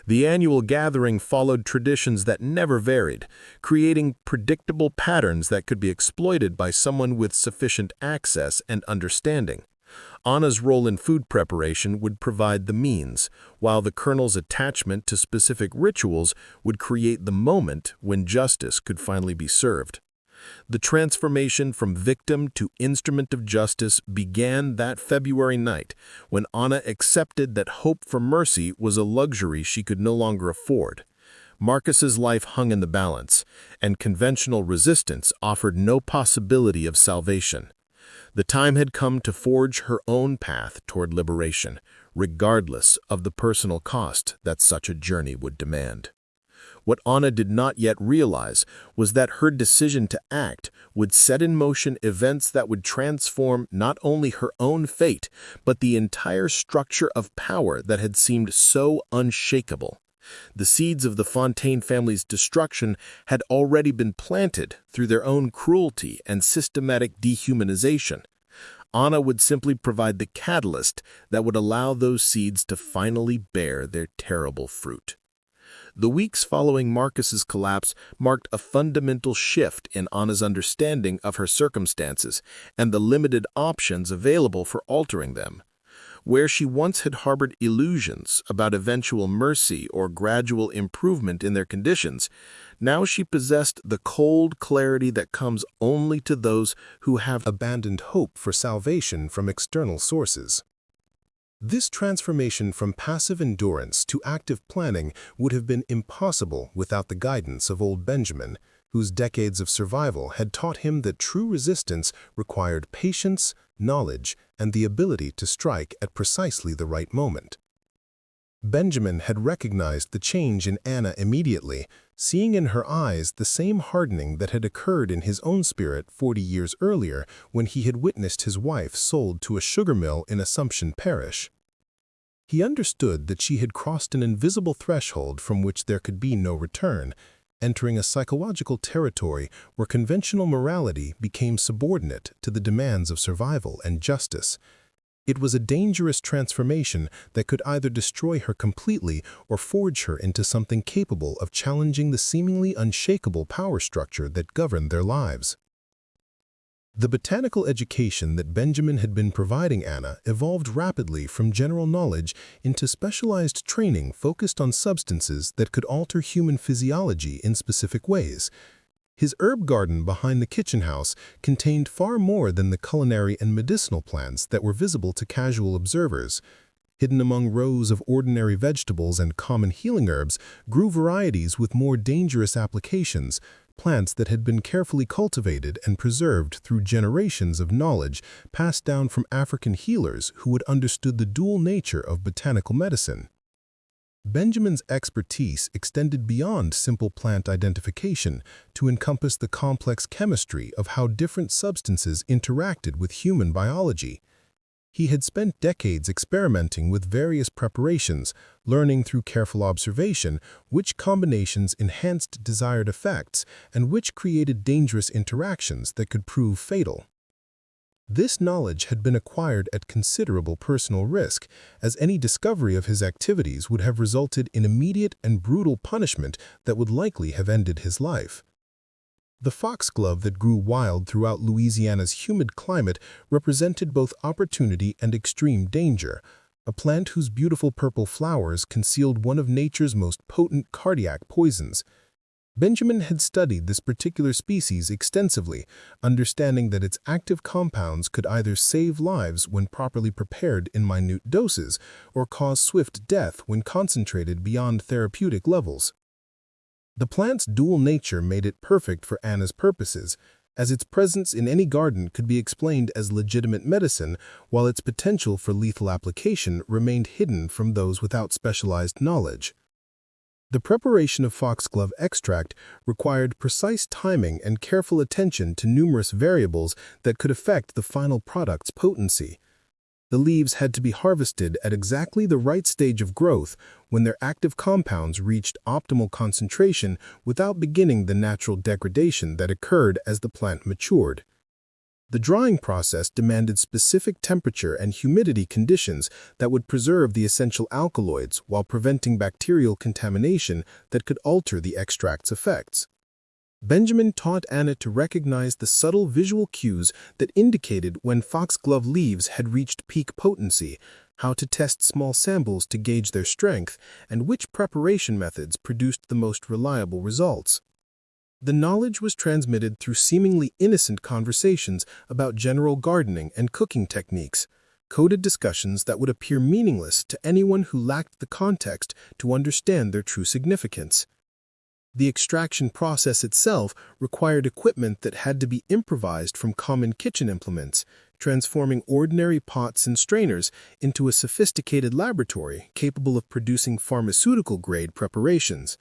The annual gathering followed traditions that never varied, creating predictable patterns that could be exploited by someone with sufficient access and understanding. Anna's role in food preparation would provide the means, while the colonel's attachment to specific rituals would create the moment when justice could finally be served. The transformation from victim to instrument of justice began that February night when Anna accepted that hope for mercy was a luxury she could no longer afford. Marcus's life hung in the balance, and conventional resistance offered no possibility of salvation. The time had come to forge her own path toward liberation, regardless of the personal cost that such a journey would demand. What Anna did not yet realize was that her decision to act would set in motion events that would transform not only her own fate, but the entire structure of power that had seemed so unshakable. The seeds of the Fontaine family's destruction had already been planted through their own cruelty and systematic dehumanization. Anna would simply provide the catalyst that would allow those seeds to finally bear their terrible fruit. The weeks following Marcus's collapse marked a fundamental shift in Anna's understanding of her circumstances and the limited options available for altering them. Where she once had harbored illusions about eventual mercy or gradual improvement in their conditions, now she possessed the cold clarity that comes only to those who have Abandoned hope for salvation from external sources. This transformation from passive endurance to active planning would have been impossible without the guidance of old Benjamin, whose decades of survival had taught him that true resistance required patience, knowledge, and the ability to strike at precisely the right moment. Benjamin had recognized the change in Anna immediately, seeing in her eyes the same hardening that had occurred in his own spirit 40 years earlier when he had witnessed his wife sold to a sugar mill in Assumption Parish. He understood that she had crossed an invisible threshold from which there could be no return, entering a psychological territory where conventional morality became subordinate to the demands of survival and justice. It was a dangerous transformation that could either destroy her completely or forge her into something capable of challenging the seemingly unshakable power structure that governed their lives. The botanical education that Benjamin had been providing Anna evolved rapidly from general knowledge into specialized training focused on substances that could alter human physiology in specific ways. His herb garden behind the kitchen house contained far more than the culinary and medicinal plants that were visible to casual observers. Hidden among rows of ordinary vegetables and common healing herbs grew varieties with more dangerous applications, plants that had been carefully cultivated and preserved through generations of knowledge passed down from African healers who had understood the dual nature of botanical medicine. Benjamin's expertise extended beyond simple plant identification to encompass the complex chemistry of how different substances interacted with human biology. He had spent decades experimenting with various preparations, learning through careful observation which combinations enhanced desired effects and which created dangerous interactions that could prove fatal. This knowledge had been acquired at considerable personal risk, as any discovery of his activities would have resulted in immediate and brutal punishment that would likely have ended his life. The foxglove that grew wild throughout Louisiana's humid climate represented both opportunity and extreme danger, a plant whose beautiful purple flowers concealed one of nature's most potent cardiac poisons. Benjamin had studied this particular species extensively, understanding that its active compounds could either save lives when properly prepared in minute doses or cause swift death when concentrated beyond therapeutic levels. The plant's dual nature made it perfect for Anna's purposes, as its presence in any garden could be explained as legitimate medicine, while its potential for lethal application remained hidden from those without specialized knowledge. The preparation of foxglove extract required precise timing and careful attention to numerous variables that could affect the final product's potency. The leaves had to be harvested at exactly the right stage of growth when their active compounds reached optimal concentration without beginning the natural degradation that occurred as the plant matured. The drying process demanded specific temperature and humidity conditions that would preserve the essential alkaloids while preventing bacterial contamination that could alter the extract's effects. Benjamin taught Anna to recognize the subtle visual cues that indicated when foxglove leaves had reached peak potency, how to test small samples to gauge their strength, and which preparation methods produced the most reliable results. The knowledge was transmitted through seemingly innocent conversations about general gardening and cooking techniques, coded discussions that would appear meaningless to anyone who lacked the context to understand their true significance. The extraction process itself required equipment that had to be improvised from common kitchen implements, transforming ordinary pots and strainers into a sophisticated laboratory capable of producing pharmaceutical-grade preparations.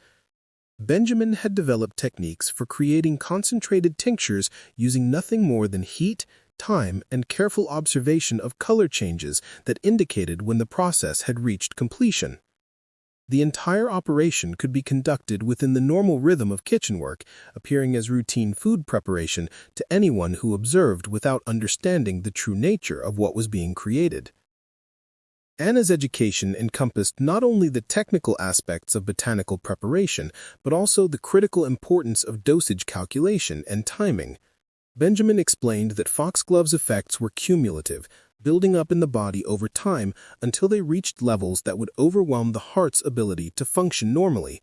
Benjamin had developed techniques for creating concentrated tinctures using nothing more than heat, time, and careful observation of color changes that indicated when the process had reached completion. The entire operation could be conducted within the normal rhythm of kitchen work, appearing as routine food preparation to anyone who observed without understanding the true nature of what was being created. Anna's education encompassed not only the technical aspects of botanical preparation, but also the critical importance of dosage calculation and timing. Benjamin explained that foxglove's effects were cumulative, building up in the body over time until they reached levels that would overwhelm the heart's ability to function normally.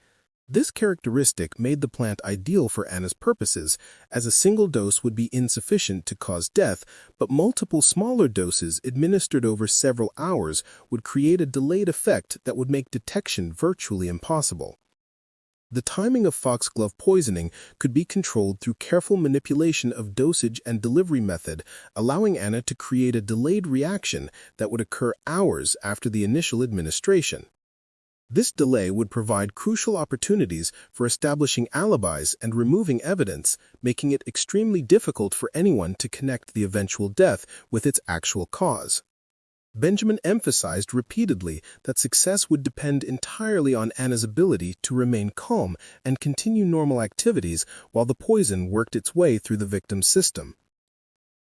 This characteristic made the plant ideal for Anna's purposes, as a single dose would be insufficient to cause death, but multiple smaller doses administered over several hours would create a delayed effect that would make detection virtually impossible. The timing of foxglove poisoning could be controlled through careful manipulation of dosage and delivery method, allowing Anna to create a delayed reaction that would occur hours after the initial administration. This delay would provide crucial opportunities for establishing alibis and removing evidence, making it extremely difficult for anyone to connect the eventual death with its actual cause. Benjamin emphasized repeatedly that success would depend entirely on Anna's ability to remain calm and continue normal activities while the poison worked its way through the victim's system.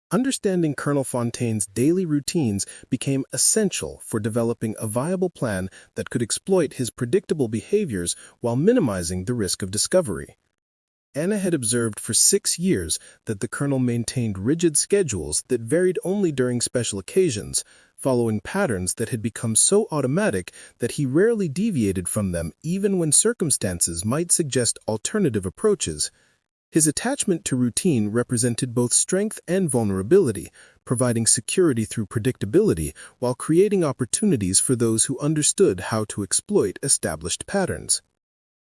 Understanding Colonel Fontaine's daily routines became essential for developing a viable plan that could exploit his predictable behaviors while minimizing the risk of discovery. Anna had observed for 6 years that the colonel maintained rigid schedules that varied only during special occasions, following patterns that had become so automatic that he rarely deviated from them even when circumstances might suggest alternative approaches. His attachment to routine represented both strength and vulnerability, providing security through predictability while creating opportunities for those who understood how to exploit established patterns.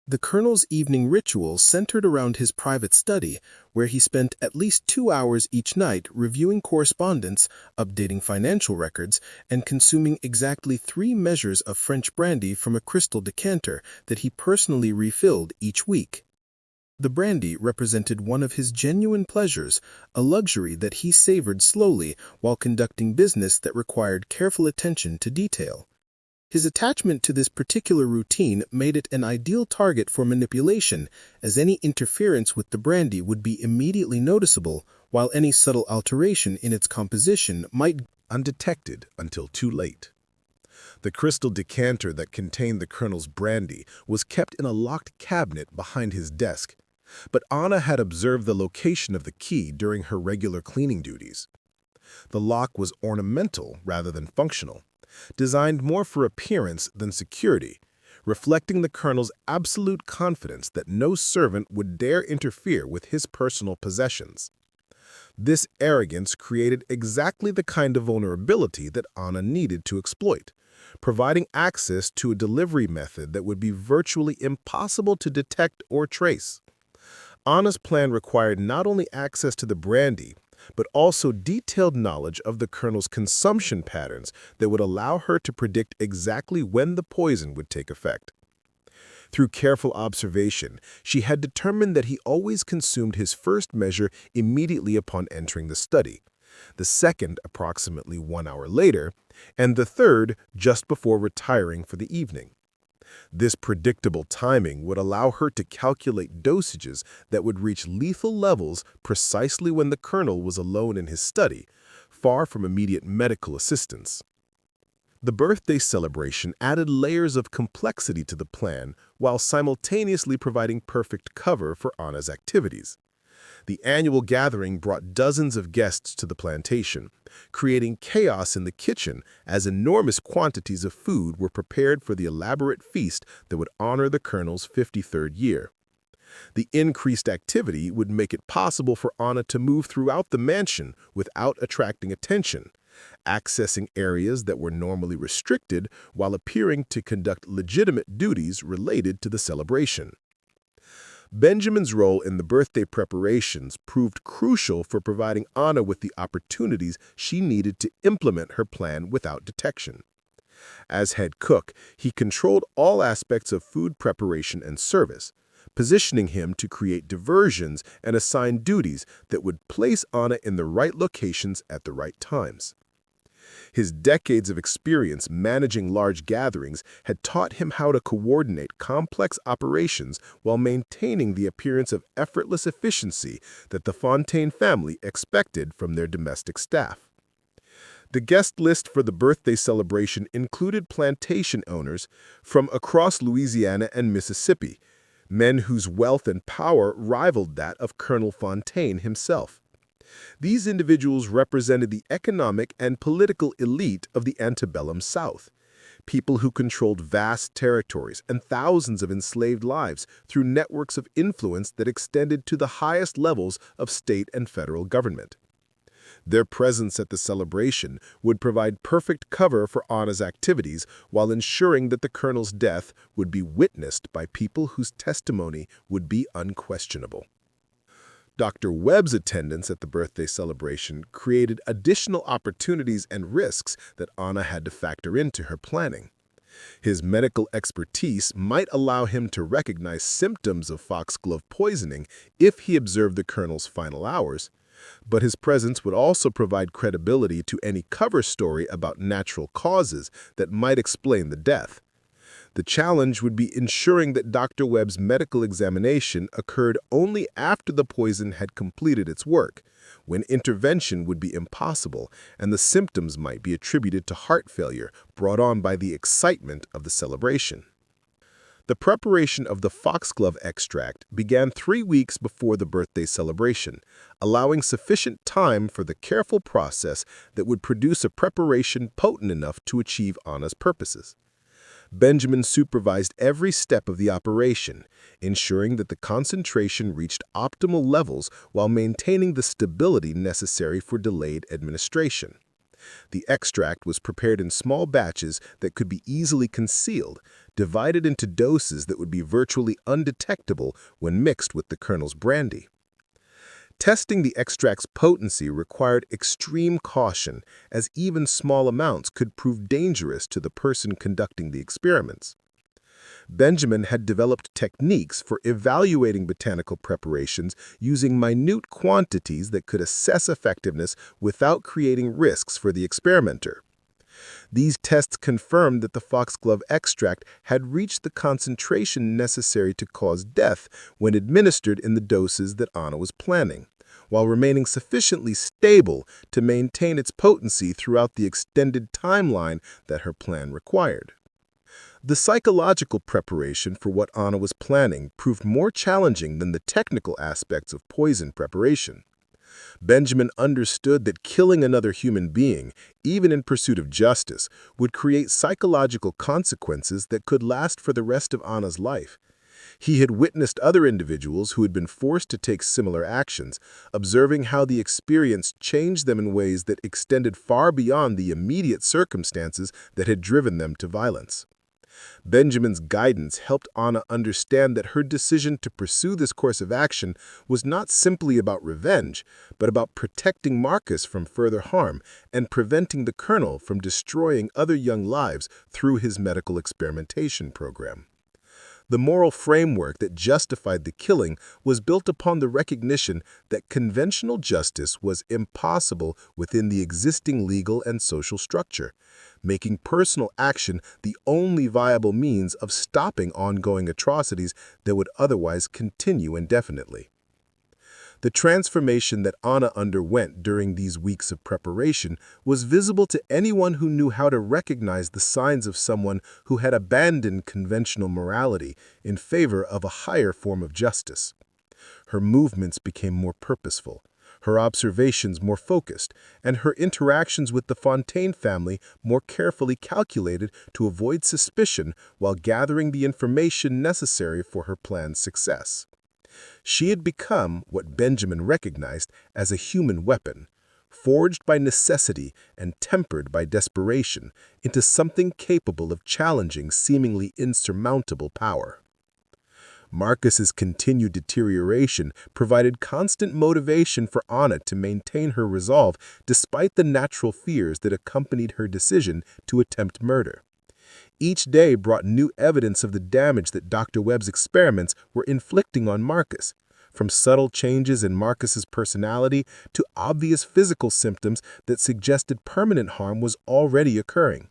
The colonel's evening ritual centered around his private study, where he spent at least 2 hours each night reviewing correspondence, updating financial records, and consuming exactly 3 measures of French brandy from a crystal decanter that he personally refilled each week. The brandy represented one of his genuine pleasures, a luxury that he savored slowly while conducting business that required careful attention to detail. His attachment to this particular routine made it an ideal target for manipulation, as any interference with the brandy would be immediately noticeable, while any subtle alteration in its composition might go undetected until too late. The crystal decanter that contained the colonel's brandy was kept in a locked cabinet behind his desk, but Anna had observed the location of the key during her regular cleaning duties. The lock was ornamental rather than functional, designed more for appearance than security, reflecting the colonel's absolute confidence that no servant would dare interfere with his personal possessions. This arrogance created exactly the kind of vulnerability that Anna needed to exploit, providing access to a delivery method that would be virtually impossible to detect or trace. Anna's plan required not only access to the brandy, but also detailed knowledge of the colonel's consumption patterns that would allow her to predict exactly when the poison would take effect. Through careful observation, she had determined that he always consumed his first measure immediately upon entering the study, the second approximately 1 hour later, and the third just before retiring for the evening. This predictable timing would allow her to calculate dosages that would reach lethal levels precisely when the colonel was alone in his study, far from immediate medical assistance. The birthday celebration added layers of complexity to the plan while simultaneously providing perfect cover for Anna's activities. The annual gathering brought dozens of guests to the plantation, creating chaos in the kitchen as enormous quantities of food were prepared for the elaborate feast that would honor the colonel's 53rd year. The increased activity would make it possible for Anna to move throughout the mansion without attracting attention, accessing areas that were normally restricted while appearing to conduct legitimate duties related to the celebration. Benjamin's role in the birthday preparations proved crucial for providing Anna with the opportunities she needed to implement her plan without detection. As head cook, he controlled all aspects of food preparation and service, positioning him to create diversions and assign duties that would place Anna in the right locations at the right times. His decades of experience managing large gatherings had taught him how to coordinate complex operations while maintaining the appearance of effortless efficiency that the Fontaine family expected from their domestic staff. The guest list for the birthday celebration included plantation owners from across Louisiana and Mississippi, men whose wealth and power rivaled that of Colonel Fontaine himself. These individuals represented the economic and political elite of the antebellum South, people who controlled vast territories and thousands of enslaved lives through networks of influence that extended to the highest levels of state and federal government. Their presence at the celebration would provide perfect cover for Anna's activities while ensuring that the colonel's death would be witnessed by people whose testimony would be unquestionable. Dr. Webb's attendance at the birthday celebration created additional opportunities and risks that Anna had to factor into her planning. His medical expertise might allow him to recognize symptoms of foxglove poisoning if he observed the colonel's final hours, but his presence would also provide credibility to any cover story about natural causes that might explain the death. The challenge would be ensuring that Dr. Webb's medical examination occurred only after the poison had completed its work, when intervention would be impossible and the symptoms might be attributed to heart failure brought on by the excitement of the celebration. The preparation of the foxglove extract began 3 weeks before the birthday celebration, allowing sufficient time for the careful process that would produce a preparation potent enough to achieve Anna's purposes. Benjamin supervised every step of the operation, ensuring that the concentration reached optimal levels while maintaining the stability necessary for delayed administration. The extract was prepared in small batches that could be easily concealed, divided into doses that would be virtually undetectable when mixed with the colonel's brandy. Testing the extract's potency required extreme caution, as even small amounts could prove dangerous to the person conducting the experiments. Benjamin had developed techniques for evaluating botanical preparations using minute quantities that could assess effectiveness without creating risks for the experimenter. These tests confirmed that the foxglove extract had reached the concentration necessary to cause death when administered in the doses that Anna was planning, while remaining sufficiently stable to maintain its potency throughout the extended timeline that her plan required. The psychological preparation for what Anna was planning proved more challenging than the technical aspects of poison preparation. Benjamin understood that killing another human being, even in pursuit of justice, would create psychological consequences that could last for the rest of Anna's life. He had witnessed other individuals who had been forced to take similar actions, observing how the experience changed them in ways that extended far beyond the immediate circumstances that had driven them to violence. Benjamin's guidance helped Anna understand that her decision to pursue this course of action was not simply about revenge, but about protecting Marcus from further harm and preventing the colonel from destroying other young lives through his medical experimentation program. The moral framework that justified the killing was built upon the recognition that conventional justice was impossible within the existing legal and social structure, making personal action the only viable means of stopping ongoing atrocities that would otherwise continue indefinitely. The transformation that Anna underwent during these weeks of preparation was visible to anyone who knew how to recognize the signs of someone who had abandoned conventional morality in favor of a higher form of justice. Her movements became more purposeful, her observations more focused, and her interactions with the Fontaine family more carefully calculated to avoid suspicion while gathering the information necessary for her plan's success. She had become what Benjamin recognized as a human weapon, forged by necessity and tempered by desperation into something capable of challenging seemingly insurmountable power. Marcus's continued deterioration provided constant motivation for Anna to maintain her resolve despite the natural fears that accompanied her decision to attempt murder. Each day brought new evidence of the damage that Dr. Webb's experiments were inflicting on Marcus, from subtle changes in Marcus's personality to obvious physical symptoms that suggested permanent harm was already occurring.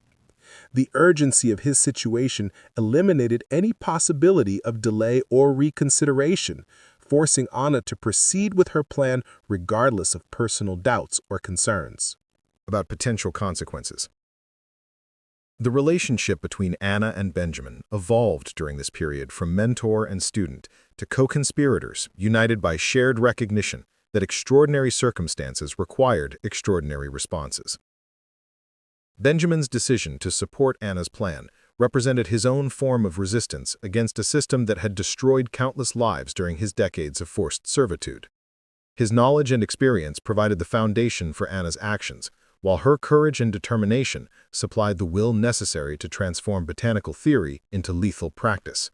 The urgency of his situation eliminated any possibility of delay or reconsideration, forcing Anna to proceed with her plan regardless of personal doubts or concerns. About potential consequences. The relationship between Anna and Benjamin evolved during this period from mentor and student to co-conspirators united by shared recognition that extraordinary circumstances required extraordinary responses. Benjamin's decision to support Anna's plan represented his own form of resistance against a system that had destroyed countless lives during his decades of forced servitude. His knowledge and experience provided the foundation for Anna's actions, while her courage and determination supplied the will necessary to transform botanical theory into lethal practice.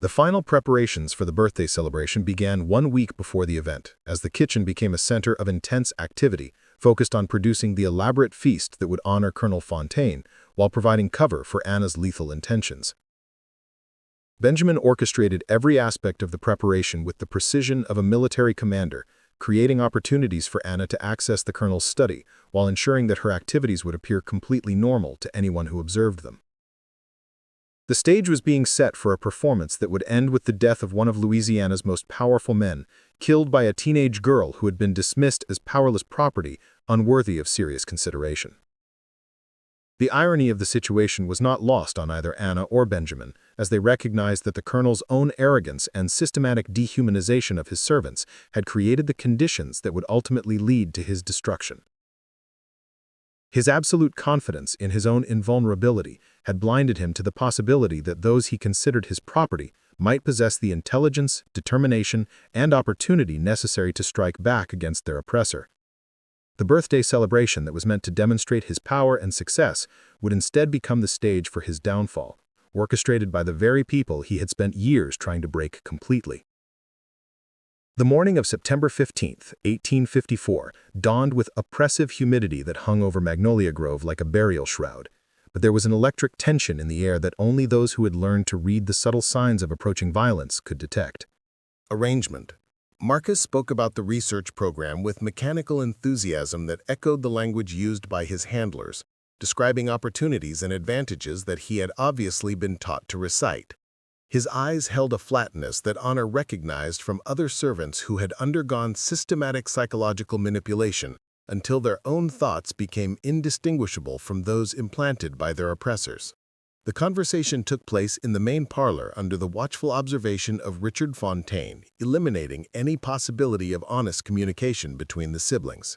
The final preparations for the birthday celebration began 1 week before the event, as the kitchen became a center of intense activity focused on producing the elaborate feast that would honor Colonel Fontaine while providing cover for Anna's lethal intentions. Benjamin orchestrated every aspect of the preparation with the precision of a military commander, creating opportunities for Anna to access the colonel's study while ensuring that her activities would appear completely normal to anyone who observed them. The stage was being set for a performance that would end with the death of one of Louisiana's most powerful men, killed by a teenage girl who had been dismissed as powerless property, unworthy of serious consideration. The irony of the situation was not lost on either Anna or Benjamin, as they recognized that the colonel's own arrogance and systematic dehumanization of his servants had created the conditions that would ultimately lead to his destruction. His absolute confidence in his own invulnerability had blinded him to the possibility that those he considered his property might possess the intelligence, determination, and opportunity necessary to strike back against their oppressor. The birthday celebration that was meant to demonstrate his power and success would instead become the stage for his downfall, orchestrated by the very people he had spent years trying to break completely. The morning of September 15, 1854, dawned with oppressive humidity that hung over Magnolia Grove like a burial shroud, but there was an electric tension in the air that only those who had learned to read the subtle signs of approaching violence could detect. Arrangement. Marcus spoke about the research program with mechanical enthusiasm that echoed the language used by his handlers, describing opportunities and advantages that he had obviously been taught to recite. His eyes held a flatness that Honor recognized from other servants who had undergone systematic psychological manipulation until their own thoughts became indistinguishable from those implanted by their oppressors. The conversation took place in the main parlor under the watchful observation of Richard Fontaine, eliminating any possibility of honest communication between the siblings.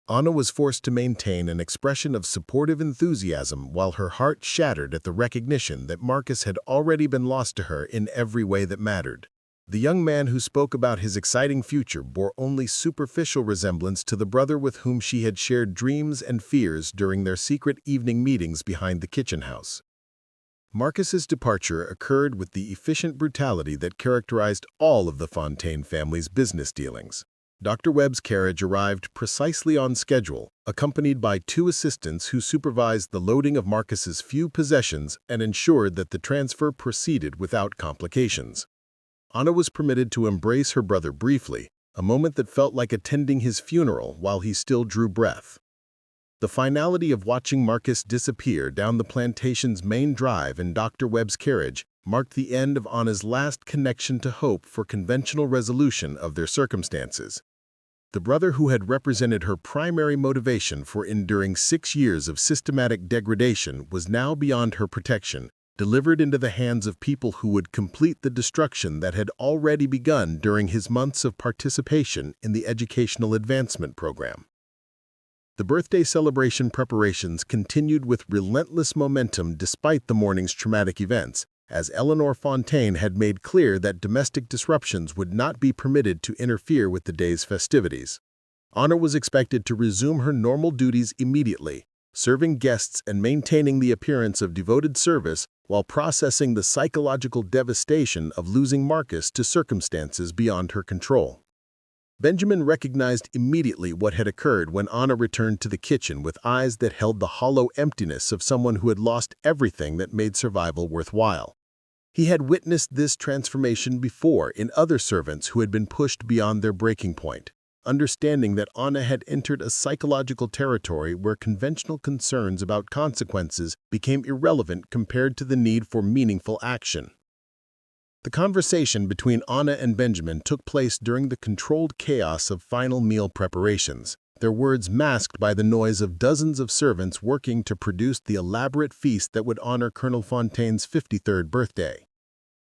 Anna was forced to maintain an expression of supportive enthusiasm while her heart shattered at the recognition that Marcus had already been lost to her in every way that mattered. The young man who spoke about his exciting future bore only superficial resemblance to the brother with whom she had shared dreams and fears during their secret evening meetings behind the kitchen house. Marcus's departure occurred with the efficient brutality that characterized all of the Fontaine family's business dealings. Dr. Webb's carriage arrived precisely on schedule, accompanied by two assistants who supervised the loading of Marcus's few possessions and ensured that the transfer proceeded without complications. Anna was permitted to embrace her brother briefly, a moment that felt like attending his funeral while he still drew breath. The finality of watching Marcus disappear down the plantation's main drive in Dr. Webb's carriage marked the end of Anna's last connection to hope for conventional resolution of their circumstances. The brother who had represented her primary motivation for enduring 6 years of systematic degradation was now beyond her protection, delivered into the hands of people who would complete the destruction that had already begun during his months of participation in the Educational Advancement Program. The birthday celebration preparations continued with relentless momentum despite the morning's traumatic events, as Eleanor Fontaine had made clear that domestic disruptions would not be permitted to interfere with the day's festivities. Anna was expected to resume her normal duties immediately, serving guests and maintaining the appearance of devoted service while processing the psychological devastation of losing Marcus to circumstances beyond her control. Benjamin recognized immediately what had occurred when Anna returned to the kitchen with eyes that held the hollow emptiness of someone who had lost everything that made survival worthwhile. He had witnessed this transformation before in other servants who had been pushed beyond their breaking point, understanding that Anna had entered a psychological territory where conventional concerns about consequences became irrelevant compared to the need for meaningful action. The conversation between Anna and Benjamin took place during the controlled chaos of final meal preparations, their words masked by the noise of dozens of servants working to produce the elaborate feast that would honor Colonel Fontaine's 53rd birthday.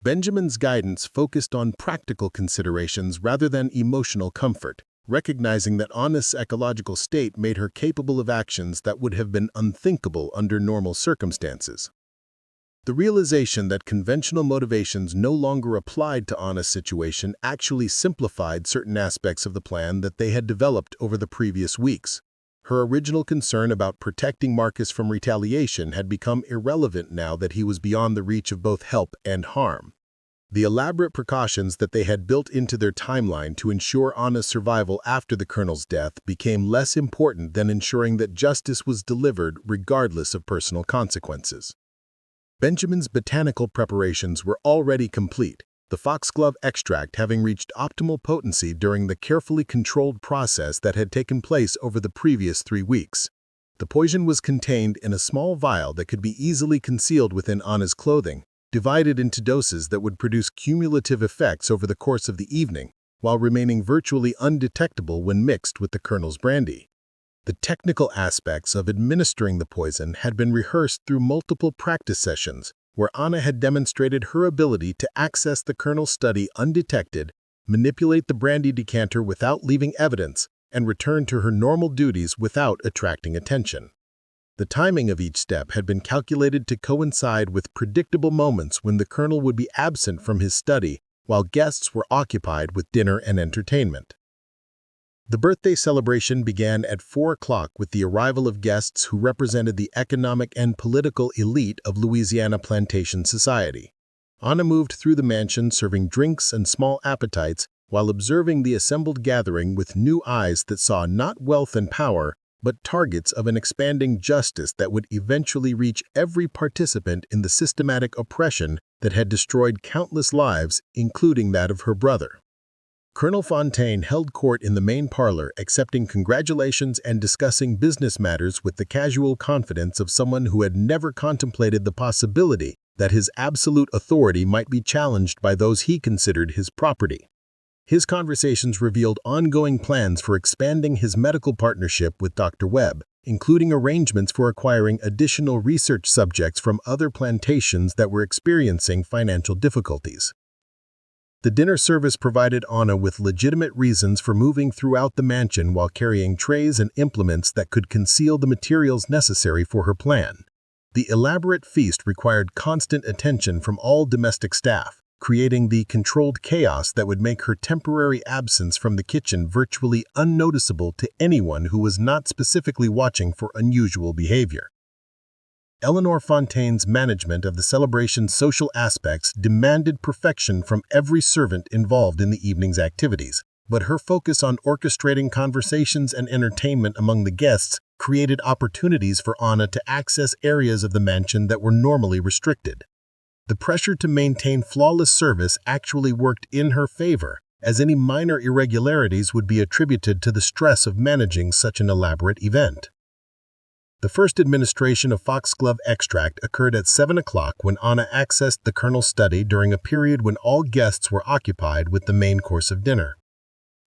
Benjamin's guidance focused on practical considerations rather than emotional comfort, recognizing that Anna's ecological state made her capable of actions that would have been unthinkable under normal circumstances. The realization that conventional motivations no longer applied to Anna's situation actually simplified certain aspects of the plan that they had developed over the previous weeks. Her original concern about protecting Marcus from retaliation had become irrelevant now that he was beyond the reach of both help and harm. The elaborate precautions that they had built into their timeline to ensure Anna's survival after the colonel's death became less important than ensuring that justice was delivered regardless of personal consequences. Benjamin's botanical preparations were already complete, the foxglove extract having reached optimal potency during the carefully controlled process that had taken place over the previous 3 weeks. The poison was contained in a small vial that could be easily concealed within Anna's clothing, divided into doses that would produce cumulative effects over the course of the evening, while remaining virtually undetectable when mixed with the colonel's brandy. The technical aspects of administering the poison had been rehearsed through multiple practice sessions, where Anna had demonstrated her ability to access the colonel's study undetected, manipulate the brandy decanter without leaving evidence, and return to her normal duties without attracting attention. The timing of each step had been calculated to coincide with predictable moments when the colonel would be absent from his study while guests were occupied with dinner and entertainment. The birthday celebration began at 4 o'clock with the arrival of guests who represented the economic and political elite of Louisiana plantation society. Anna moved through the mansion serving drinks and small appetites while observing the assembled gathering with new eyes that saw not wealth and power, but targets of an expanding justice that would eventually reach every participant in the systematic oppression that had destroyed countless lives, including that of her brother. Colonel Fontaine held court in the main parlor, accepting congratulations and discussing business matters with the casual confidence of someone who had never contemplated the possibility that his absolute authority might be challenged by those he considered his property. His conversations revealed ongoing plans for expanding his medical partnership with Dr. Webb, including arrangements for acquiring additional research subjects from other plantations that were experiencing financial difficulties. The dinner service provided Anna with legitimate reasons for moving throughout the mansion while carrying trays and implements that could conceal the materials necessary for her plan. The elaborate feast required constant attention from all domestic staff, creating the controlled chaos that would make her temporary absence from the kitchen virtually unnoticeable to anyone who was not specifically watching for unusual behavior. Eleanor Fontaine's management of the celebration's social aspects demanded perfection from every servant involved in the evening's activities, but her focus on orchestrating conversations and entertainment among the guests created opportunities for Anna to access areas of the mansion that were normally restricted. The pressure to maintain flawless service actually worked in her favor, as any minor irregularities would be attributed to the stress of managing such an elaborate event. The first administration of foxglove extract occurred at 7 o'clock when Anna accessed the colonel's study during a period when all guests were occupied with the main course of dinner.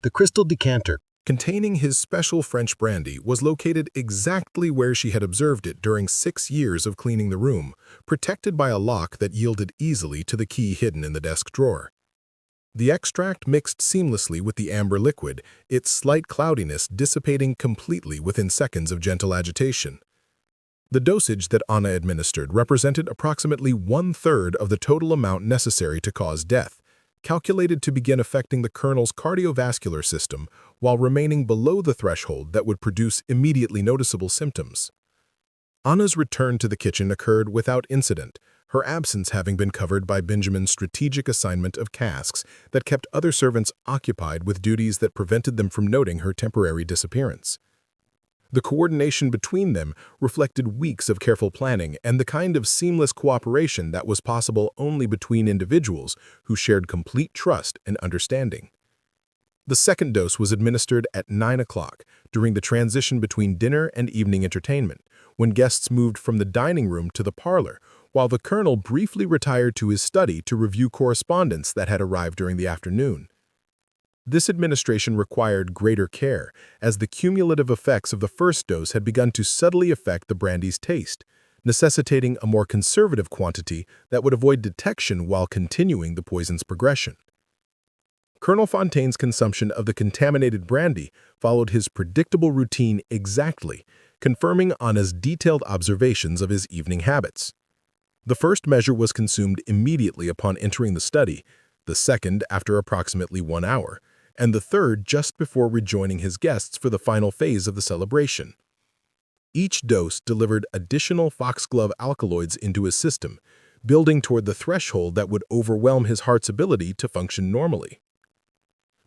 The crystal decanter, containing his special French brandy, was located exactly where she had observed it during 6 years of cleaning the room, protected by a lock that yielded easily to the key hidden in the desk drawer. The extract mixed seamlessly with the amber liquid, its slight cloudiness dissipating completely within seconds of gentle agitation. The dosage that Anna administered represented approximately 1/3 of the total amount necessary to cause death, calculated to begin affecting the colonel's cardiovascular system while remaining below the threshold that would produce immediately noticeable symptoms. Anna's return to the kitchen occurred without incident, her absence having been covered by Benjamin's strategic assignment of casks that kept other servants occupied with duties that prevented them from noting her temporary disappearance. The coordination between them reflected weeks of careful planning and the kind of seamless cooperation that was possible only between individuals who shared complete trust and understanding. The second dose was administered at 9 o'clock during the transition between dinner and evening entertainment, when guests moved from the dining room to the parlor, while the colonel briefly retired to his study to review correspondence that had arrived during the afternoon. This administration required greater care, as the cumulative effects of the first dose had begun to subtly affect the brandy's taste, necessitating a more conservative quantity that would avoid detection while continuing the poison's progression. Colonel Fontaine's consumption of the contaminated brandy followed his predictable routine exactly, confirming Anna's detailed observations of his evening habits. The first measure was consumed immediately upon entering the study, the second after approximately 1 hour, and the third just before rejoining his guests for the final phase of the celebration. Each dose delivered additional foxglove alkaloids into his system, building toward the threshold that would overwhelm his heart's ability to function normally.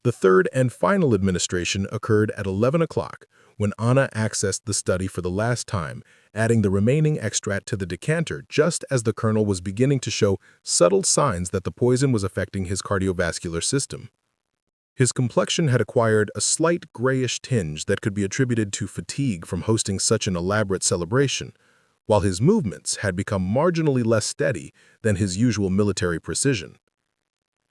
The third and final administration occurred at 11 o'clock, when Anna accessed the study for the last time, adding the remaining extract to the decanter just as the colonel was beginning to show subtle signs that the poison was affecting his cardiovascular system. His complexion had acquired a slight grayish tinge that could be attributed to fatigue from hosting such an elaborate celebration, while his movements had become marginally less steady than his usual military precision.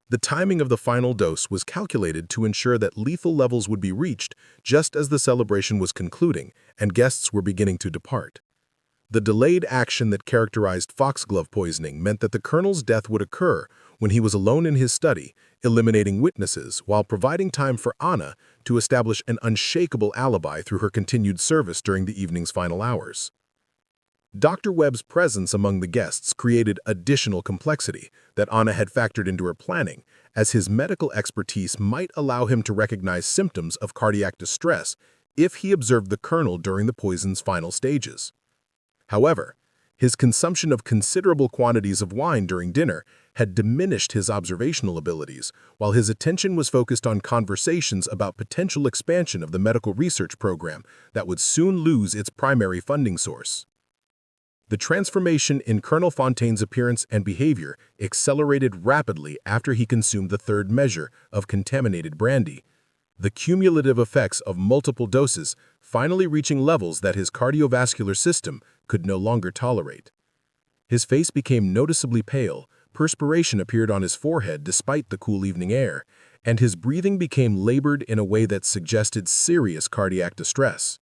The timing of the final dose was calculated to ensure that lethal levels would be reached just as the celebration was concluding and guests were beginning to depart. The delayed action that characterized foxglove poisoning meant that the colonel's death would occur when he was alone in his study, eliminating witnesses while providing time for Anna to establish an unshakable alibi through her continued service during the evening's final hours. Dr. Webb's presence among the guests created additional complexity that Anna had factored into her planning, as his medical expertise might allow him to recognize symptoms of cardiac distress if he observed the colonel during the poison's final stages. However, his consumption of considerable quantities of wine during dinner had diminished his observational abilities, while his attention was focused on conversations about potential expansion of the medical research program that would soon lose its primary funding source. The transformation in Colonel Fontaine's appearance and behavior accelerated rapidly after he consumed the third measure of contaminated brandy, the cumulative effects of multiple doses finally reaching levels that his cardiovascular system could no longer tolerate. His face became noticeably pale, perspiration appeared on his forehead despite the cool evening air, and his breathing became labored in a way that suggested serious cardiac distress.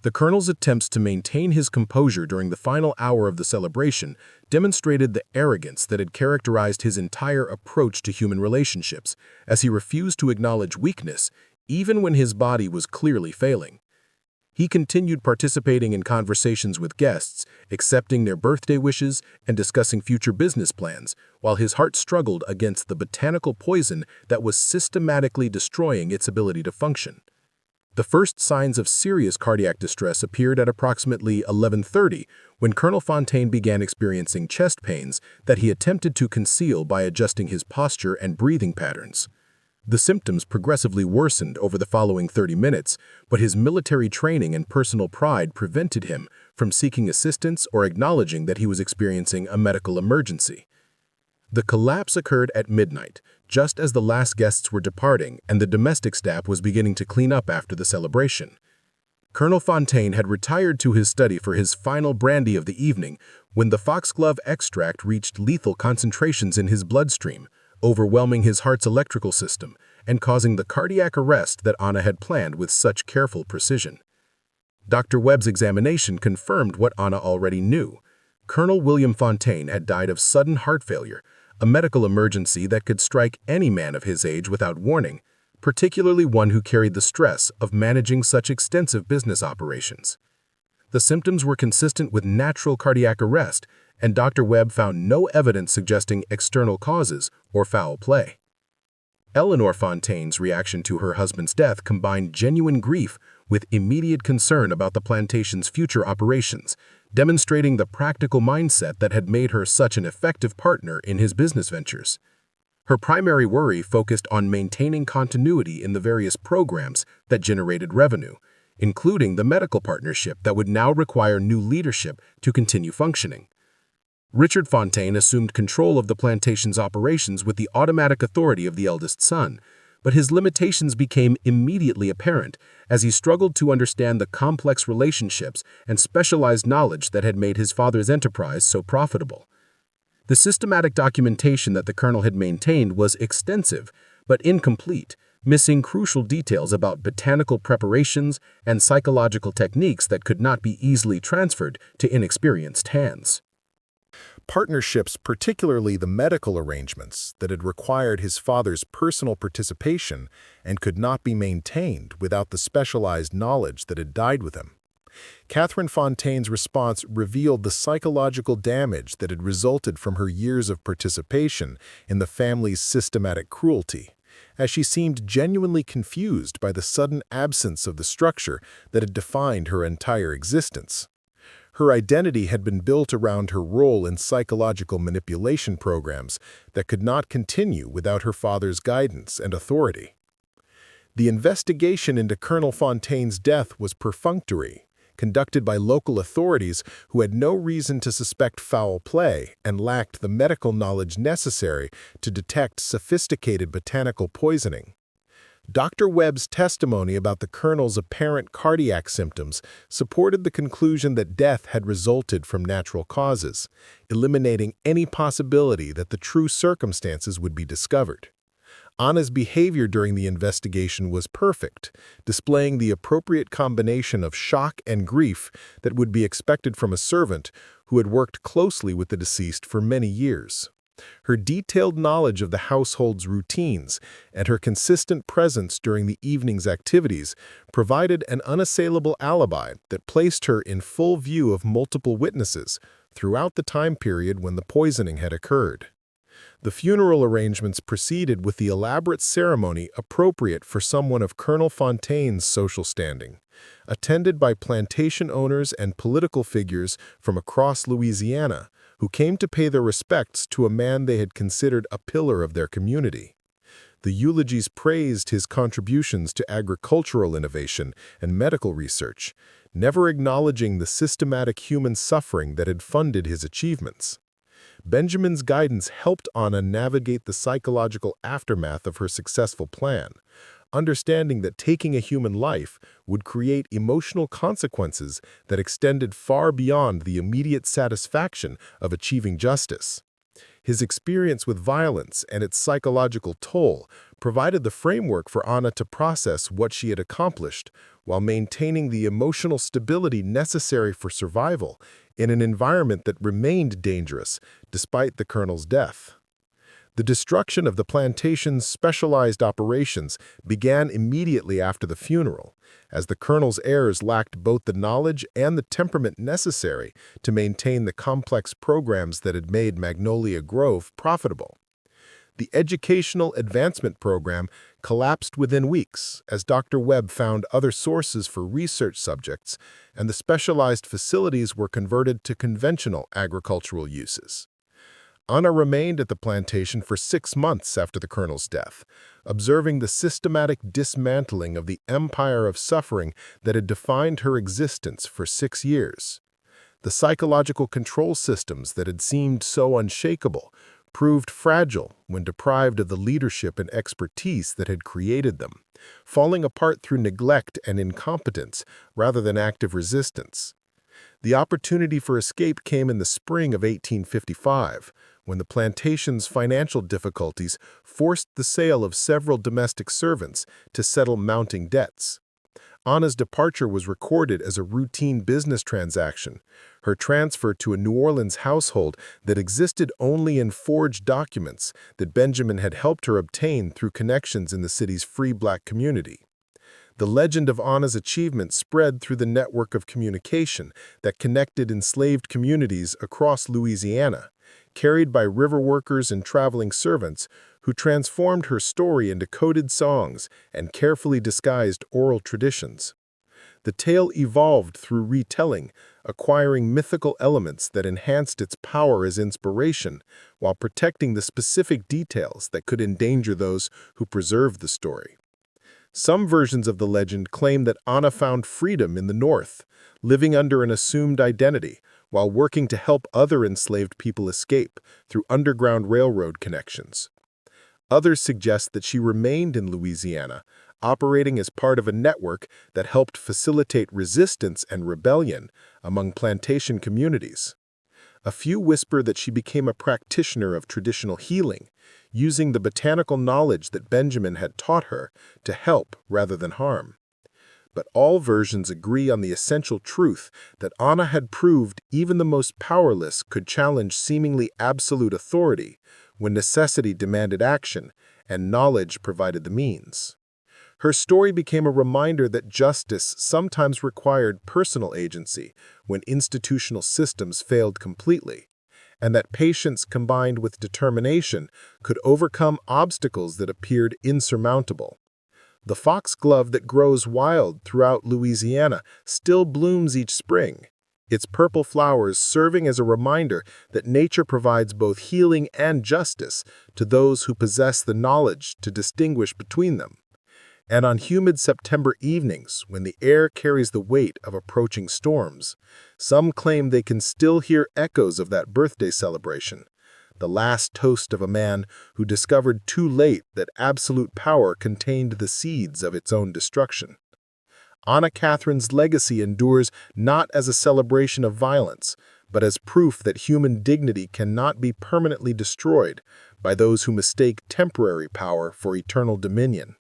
The colonel's attempts to maintain his composure during the final hour of the celebration demonstrated the arrogance that had characterized his entire approach to human relationships, as he refused to acknowledge weakness even when his body was clearly failing. He continued participating in conversations with guests, accepting their birthday wishes and discussing future business plans, while his heart struggled against the botanical poison that was systematically destroying its ability to function. The first signs of serious cardiac distress appeared at approximately 11:30 when Colonel Fontaine began experiencing chest pains that he attempted to conceal by adjusting his posture and breathing patterns. The symptoms progressively worsened over the following 30 minutes, but his military training and personal pride prevented him from seeking assistance or acknowledging that he was experiencing a medical emergency. The collapse occurred at midnight, just as the last guests were departing and the domestic staff was beginning to clean up after the celebration. Colonel Fontaine had retired to his study for his final brandy of the evening when the foxglove extract reached lethal concentrations in his bloodstream, overwhelming his heart's electrical system and causing the cardiac arrest that Anna had planned with such careful precision. Dr. Webb's examination confirmed what Anna already knew. Colonel William Fontaine had died of sudden heart failure, a medical emergency that could strike any man of his age without warning, particularly one who carried the stress of managing such extensive business operations. The symptoms were consistent with natural cardiac arrest, and Dr. Webb found no evidence suggesting external causes or foul play. Eleanor Fontaine's reaction to her husband's death combined genuine grief with immediate concern about the plantation's future operations, demonstrating the practical mindset that had made her such an effective partner in his business ventures. Her primary worry focused on maintaining continuity in the various programs that generated revenue, including the medical partnership that would now require new leadership to continue functioning. Richard Fontaine assumed control of the plantation's operations with the automatic authority of the eldest son, but his limitations became immediately apparent as he struggled to understand the complex relationships and specialized knowledge that had made his father's enterprise so profitable. The systematic documentation that the colonel had maintained was extensive, but incomplete, missing crucial details about botanical preparations and psychological techniques that could not be easily transferred to inexperienced hands. Partnerships, particularly the medical arrangements that had required his father's personal participation and could not be maintained without the specialized knowledge that had died with him. Catherine Fontaine's response revealed the psychological damage that had resulted from her years of participation in the family's systematic cruelty, as she seemed genuinely confused by the sudden absence of the structure that had defined her entire existence. Her identity had been built around her role in psychological manipulation programs that could not continue without her father's guidance and authority. The investigation into Colonel Fontaine's death was perfunctory, conducted by local authorities who had no reason to suspect foul play and lacked the medical knowledge necessary to detect sophisticated botanical poisoning. Dr. Webb's testimony about the colonel's apparent cardiac symptoms supported the conclusion that death had resulted from natural causes, eliminating any possibility that the true circumstances would be discovered. Anna's behavior during the investigation was perfect, displaying the appropriate combination of shock and grief that would be expected from a servant who had worked closely with the deceased for many years. Her detailed knowledge of the household's routines and her consistent presence during the evening's activities provided an unassailable alibi that placed her in full view of multiple witnesses throughout the time period when the poisoning had occurred. The funeral arrangements proceeded with the elaborate ceremony appropriate for someone of Colonel Fontaine's social standing, attended by plantation owners and political figures from across Louisiana who came to pay their respects to a man they had considered a pillar of their community. The eulogies praised his contributions to agricultural innovation and medical research, never acknowledging the systematic human suffering that had funded his achievements. Benjamin's guidance helped Anna navigate the psychological aftermath of her successful plan, understanding that taking a human life would create emotional consequences that extended far beyond the immediate satisfaction of achieving justice. His experience with violence and its psychological toll provided the framework for Anna to process what she had accomplished while maintaining the emotional stability necessary for survival in an environment that remained dangerous despite the colonel's death. The destruction of the plantation's specialized operations began immediately after the funeral, as the colonel's heirs lacked both the knowledge and the temperament necessary to maintain the complex programs that had made Magnolia Grove profitable. The Educational Advancement Program collapsed within weeks as Dr. Webb found other sources for research subjects, and the specialized facilities were converted to conventional agricultural uses. Anna remained at the plantation for 6 months after the colonel's death, observing the systematic dismantling of the empire of suffering that had defined her existence for 6 years. The psychological control systems that had seemed so unshakable proved fragile when deprived of the leadership and expertise that had created them, falling apart through neglect and incompetence rather than active resistance. The opportunity for escape came in the spring of 1855, when the plantation's financial difficulties forced the sale of several domestic servants to settle mounting debts. Anna's departure was recorded as a routine business transaction, her transfer to a New Orleans household that existed only in forged documents that Benjamin had helped her obtain through connections in the city's free black community. The legend of Anna's achievement spread through the network of communication that connected enslaved communities across Louisiana, carried by river workers and traveling servants who transformed her story into coded songs and carefully disguised oral traditions. The tale evolved through retelling, acquiring mythical elements that enhanced its power as inspiration while protecting the specific details that could endanger those who preserved the story. Some versions of the legend claim that Anna found freedom in the North, living under an assumed identity, while working to help other enslaved people escape through underground railroad connections. Others suggest that she remained in Louisiana, operating as part of a network that helped facilitate resistance and rebellion among plantation communities. A few whisper that she became a practitioner of traditional healing, using the botanical knowledge that Benjamin had taught her to help rather than harm. But all versions agree on the essential truth that Anna had proved even the most powerless could challenge seemingly absolute authority when necessity demanded action and knowledge provided the means. Her story became a reminder that justice sometimes required personal agency when institutional systems failed completely, and that patience combined with determination could overcome obstacles that appeared insurmountable. The foxglove that grows wild throughout Louisiana still blooms each spring, its purple flowers serving as a reminder that nature provides both healing and justice to those who possess the knowledge to distinguish between them. And on humid September evenings, when the air carries the weight of approaching storms, some claim they can still hear echoes of that birthday celebration, the last toast of a man who discovered too late that absolute power contained the seeds of its own destruction. Anna Catherine's legacy endures not as a celebration of violence, but as proof that human dignity cannot be permanently destroyed by those who mistake temporary power for eternal dominion.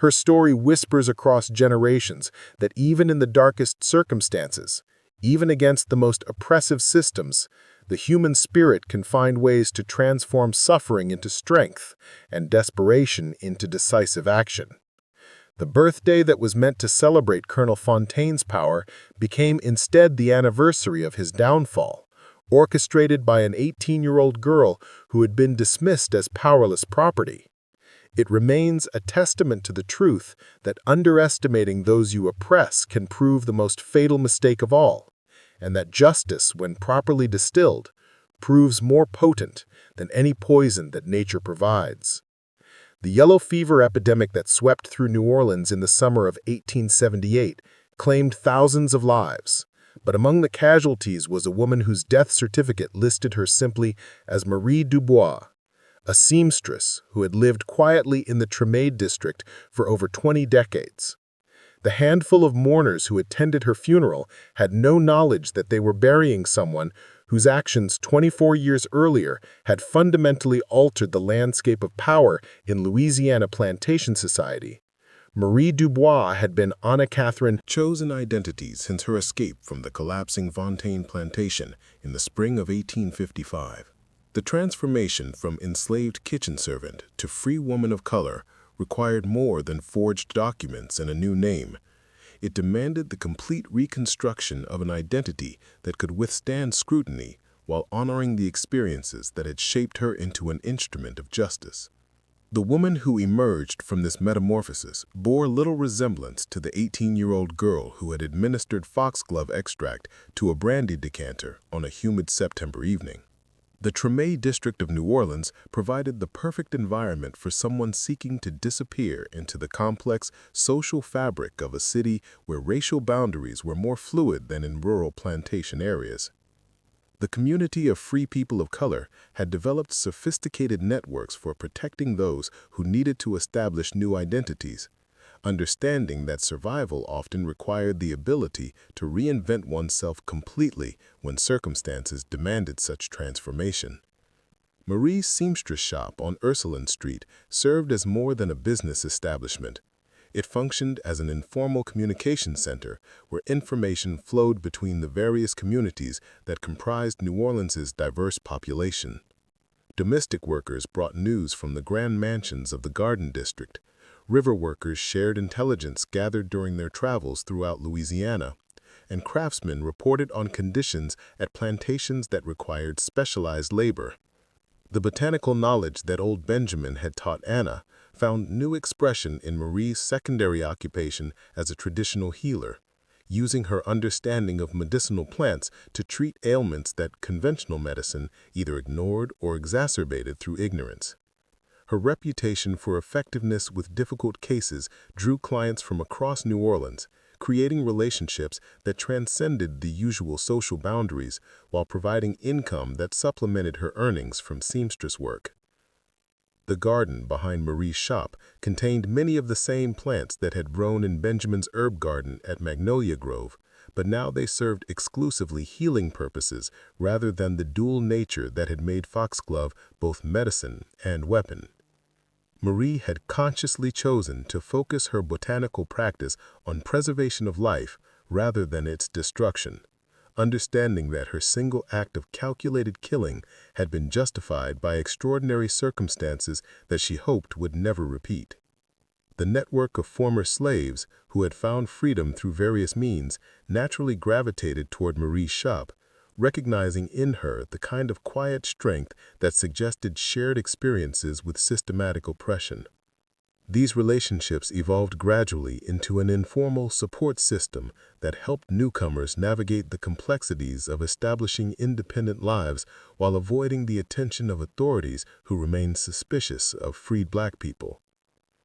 Her story whispers across generations that even in the darkest circumstances, even against the most oppressive systems, the human spirit can find ways to transform suffering into strength and desperation into decisive action. The birthday that was meant to celebrate Colonel Fontaine's power became instead the anniversary of his downfall, orchestrated by an 18-year-old girl who had been dismissed as powerless property. It remains a testament to the truth that underestimating those you oppress can prove the most fatal mistake of all, and that justice, when properly distilled, proves more potent than any poison that nature provides. The yellow fever epidemic that swept through New Orleans in the summer of 1878 claimed thousands of lives, but among the casualties was a woman whose death certificate listed her simply as Marie Dubois, a seamstress who had lived quietly in the Tremade district for over 20 decades. The handful of mourners who attended her funeral had no knowledge that they were burying someone whose actions 24 years earlier had fundamentally altered the landscape of power in Louisiana plantation society. Marie Dubois had been Anna Catherine's chosen identity since her escape from the collapsing Fontaine plantation in the spring of 1855. The transformation from enslaved kitchen servant to free woman of color required more than forged documents and a new name. It demanded the complete reconstruction of an identity that could withstand scrutiny while honoring the experiences that had shaped her into an instrument of justice. The woman who emerged from this metamorphosis bore little resemblance to the 18-year-old girl who had administered foxglove extract to a brandy decanter on a humid September evening. The Tremé district of New Orleans provided the perfect environment for someone seeking to disappear into the complex social fabric of a city where racial boundaries were more fluid than in rural plantation areas. The community of free people of color had developed sophisticated networks for protecting those who needed to establish new identities, understanding that survival often required the ability to reinvent oneself completely when circumstances demanded such transformation. Marie's seamstress shop on Ursuline Street served as more than a business establishment. It functioned as an informal communication center where information flowed between the various communities that comprised New Orleans's diverse population. Domestic workers brought news from the grand mansions of the Garden District. River workers shared intelligence gathered during their travels throughout Louisiana, and craftsmen reported on conditions at plantations that required specialized labor. The botanical knowledge that old Benjamin had taught Anna found new expression in Marie's secondary occupation as a traditional healer, using her understanding of medicinal plants to treat ailments that conventional medicine either ignored or exacerbated through ignorance. Her reputation for effectiveness with difficult cases drew clients from across New Orleans, creating relationships that transcended the usual social boundaries while providing income that supplemented her earnings from seamstress work. The garden behind Marie's shop contained many of the same plants that had grown in Benjamin's herb garden at Magnolia Grove, but now they served exclusively healing purposes rather than the dual nature that had made foxglove both medicine and weapon. Marie had consciously chosen to focus her botanical practice on preservation of life rather than its destruction, understanding that her single act of calculated killing had been justified by extraordinary circumstances that she hoped would never repeat. The network of former slaves who had found freedom through various means naturally gravitated toward Marie's shop, recognizing in her the kind of quiet strength that suggested shared experiences with systematic oppression. These relationships evolved gradually into an informal support system that helped newcomers navigate the complexities of establishing independent lives while avoiding the attention of authorities who remained suspicious of freed Black people.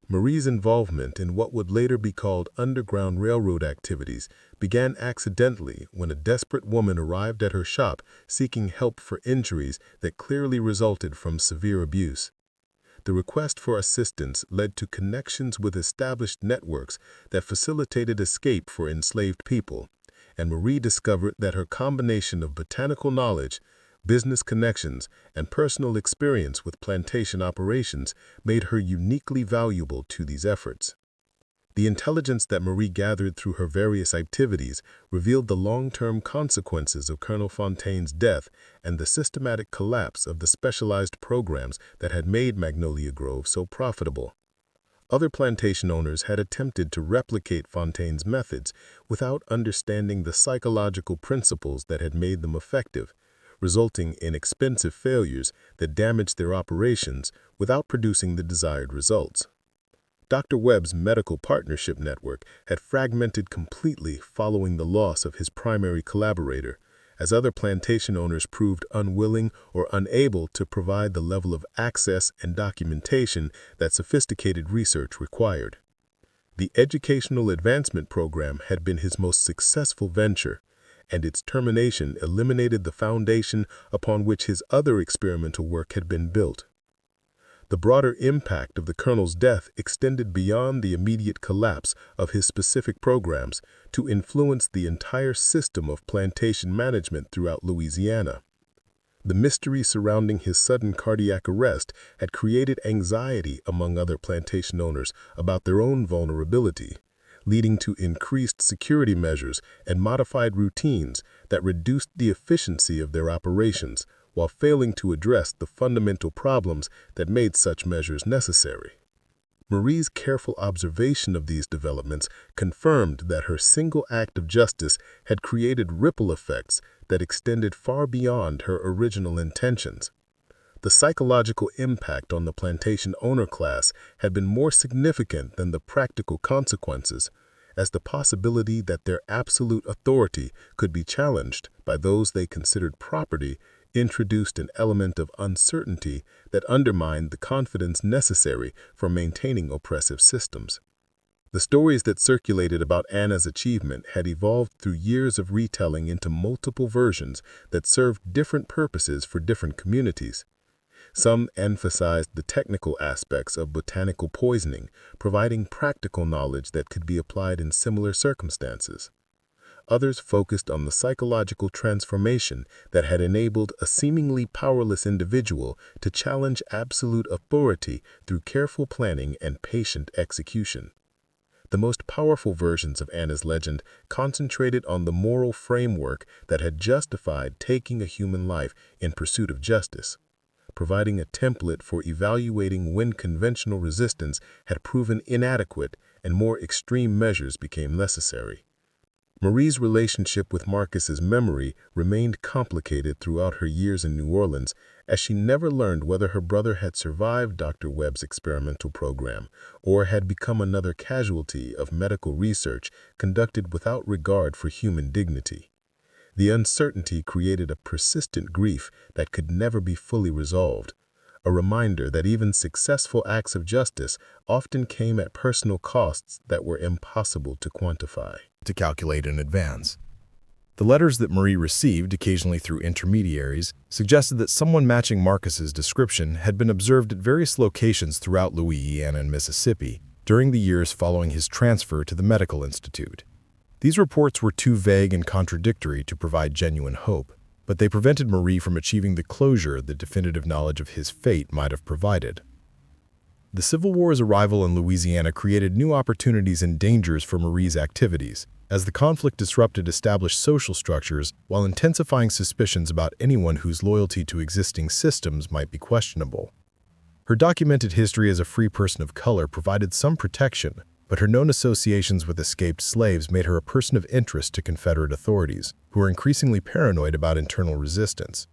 Marie's involvement in what would later be called Underground Railroad activities began accidentally when a desperate woman arrived at her shop seeking help for injuries that clearly resulted from severe abuse. The request for assistance led to connections with established networks that facilitated escape for enslaved people, and Marie discovered that her combination of botanical knowledge, business connections, and personal experience with plantation operations made her uniquely valuable to these efforts. The intelligence that Marie gathered through her various activities revealed the long-term consequences of Colonel Fontaine's death and the systematic collapse of the specialized programs that had made Magnolia Grove so profitable. Other plantation owners had attempted to replicate Fontaine's methods without understanding the psychological principles that had made them effective, resulting in expensive failures that damaged their operations without producing the desired results. Dr. Webb's medical partnership network had fragmented completely following the loss of his primary collaborator, as other plantation owners proved unwilling or unable to provide the level of access and documentation that sophisticated research required. The Educational Advancement Program had been his most successful venture, and its termination eliminated the foundation upon which his other experimental work had been built. The broader impact of the colonel's death extended beyond the immediate collapse of his specific programs to influence the entire system of plantation management throughout Louisiana. The mystery surrounding his sudden cardiac arrest had created anxiety among other plantation owners about their own vulnerability, leading to increased security measures and modified routines that reduced the efficiency of their operations while failing to address the fundamental problems that made such measures necessary. Marie's careful observation of these developments confirmed that her single act of justice had created ripple effects that extended far beyond her original intentions. The psychological impact on the plantation owner class had been more significant than the practical consequences, as the possibility that their absolute authority could be challenged by those they considered property introduced an element of uncertainty that undermined the confidence necessary for maintaining oppressive systems. The stories that circulated about Anna's achievement had evolved through years of retelling into multiple versions that served different purposes for different communities. Some emphasized the technical aspects of botanical poisoning, providing practical knowledge that could be applied in similar circumstances. Others focused on the psychological transformation that had enabled a seemingly powerless individual to challenge absolute authority through careful planning and patient execution. The most powerful versions of Anna's legend concentrated on the moral framework that had justified taking a human life in pursuit of justice, providing a template for evaluating when conventional resistance had proven inadequate and more extreme measures became necessary. Marie's relationship with Marcus's memory remained complicated throughout her years in New Orleans, as she never learned whether her brother had survived Dr. Webb's experimental program or had become another casualty of medical research conducted without regard for human dignity. The uncertainty created a persistent grief that could never be fully resolved, a reminder that even successful acts of justice often came at personal costs that were impossible to quantify. To calculate in advance. The letters that Marie received, occasionally through intermediaries, suggested that someone matching Marcus's description had been observed at various locations throughout Louisiana and Mississippi during the years following his transfer to the medical institute. These reports were too vague and contradictory to provide genuine hope, but they prevented Marie from achieving the closure that definitive knowledge of his fate might have provided. The Civil War's arrival in Louisiana created new opportunities and dangers for Marie's activities, as the conflict disrupted established social structures while intensifying suspicions about anyone whose loyalty to existing systems might be questionable. Her documented history as a free person of color provided some protection, but her known associations with escaped slaves made her a person of interest to Confederate authorities, who were increasingly paranoid about internal resistance.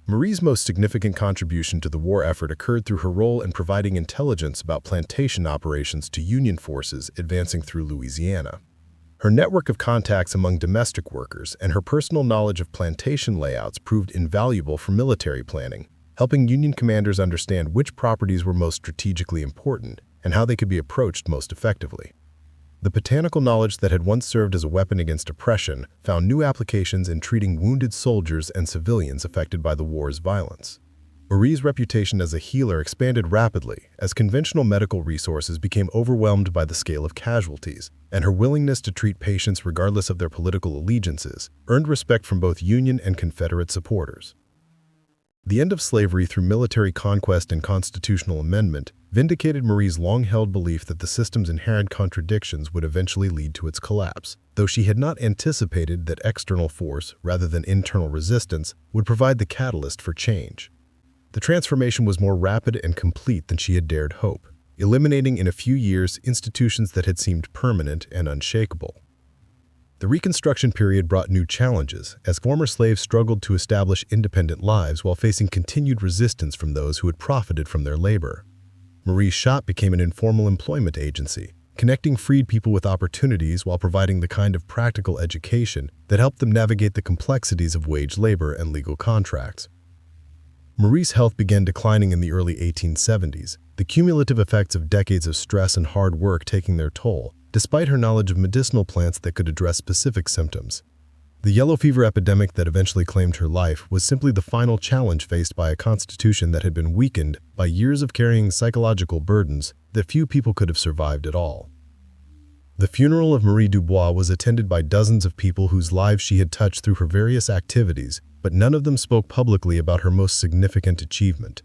Marie's most significant contribution to the war effort occurred through her role in providing intelligence about plantation operations to Union forces advancing through Louisiana. Her network of contacts among domestic workers and her personal knowledge of plantation layouts proved invaluable for military planning, helping Union commanders understand which properties were most strategically important and how they could be approached most effectively. The botanical knowledge that had once served as a weapon against oppression found new applications in treating wounded soldiers and civilians affected by the war's violence. Marie's reputation as a healer expanded rapidly as conventional medical resources became overwhelmed by the scale of casualties, and her willingness to treat patients regardless of their political allegiances earned respect from both Union and Confederate supporters. The end of slavery through military conquest and constitutional amendment vindicated Marie's long-held belief that the system's inherent contradictions would eventually lead to its collapse, though she had not anticipated that external force, rather than internal resistance, would provide the catalyst for change. The transformation was more rapid and complete than she had dared hope, eliminating in a few years institutions that had seemed permanent and unshakable. The Reconstruction period brought new challenges, as former slaves struggled to establish independent lives while facing continued resistance from those who had profited from their labor. Marie's shop became an informal employment agency, connecting freed people with opportunities while providing the kind of practical education that helped them navigate the complexities of wage labor and legal contracts. Marie's health began declining in the early 1870s, the cumulative effects of decades of stress and hard work taking their toll, despite her knowledge of medicinal plants that could address specific symptoms. The yellow fever epidemic that eventually claimed her life was simply the final challenge faced by a constitution that had been weakened by years of carrying psychological burdens that few people could have survived at all. The funeral of Marie Dubois was attended by dozens of people whose lives she had touched through her various activities, but none of them spoke publicly about her most significant achievement.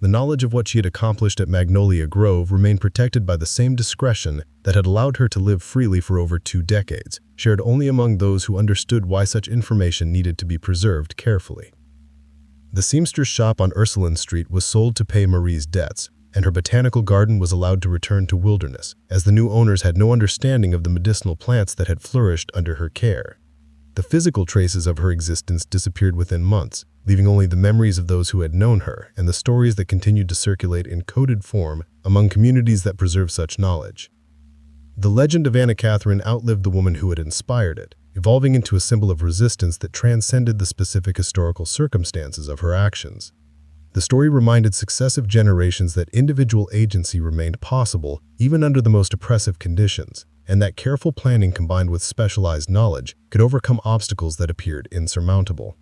The knowledge of what she had accomplished at Magnolia Grove remained protected by the same discretion that had allowed her to live freely for over 2 decades, shared only among those who understood why such information needed to be preserved carefully. The seamstress shop on Ursuline Street was sold to pay Marie's debts, and her botanical garden was allowed to return to wilderness, as the new owners had no understanding of the medicinal plants that had flourished under her care. The physical traces of her existence disappeared within months, leaving only the memories of those who had known her and the stories that continued to circulate in coded form among communities that preserve such knowledge. The legend of Anna Catherine outlived the woman who had inspired it, evolving into a symbol of resistance that transcended the specific historical circumstances of her actions. The story reminded successive generations that individual agency remained possible even under the most oppressive conditions, and that careful planning combined with specialized knowledge could overcome obstacles that appeared insurmountable.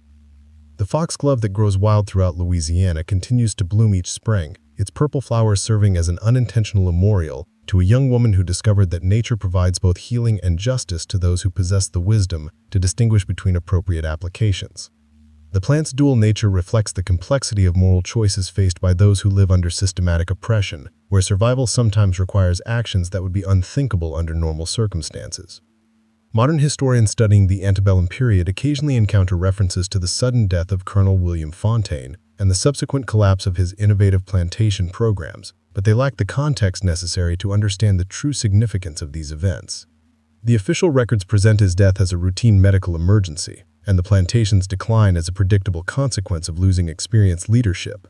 The foxglove that grows wild throughout Louisiana continues to bloom each spring, its purple flowers serving as an unintentional memorial to a young woman who discovered that nature provides both healing and justice to those who possess the wisdom to distinguish between appropriate applications. The plant's dual nature reflects the complexity of moral choices faced by those who live under systematic oppression, where survival sometimes requires actions that would be unthinkable under normal circumstances. Modern historians studying the antebellum period occasionally encounter references to the sudden death of Colonel William Fontaine and the subsequent collapse of his innovative plantation programs, but they lack the context necessary to understand the true significance of these events. The official records present his death as a routine medical emergency, and the plantation's decline as a predictable consequence of losing experienced leadership.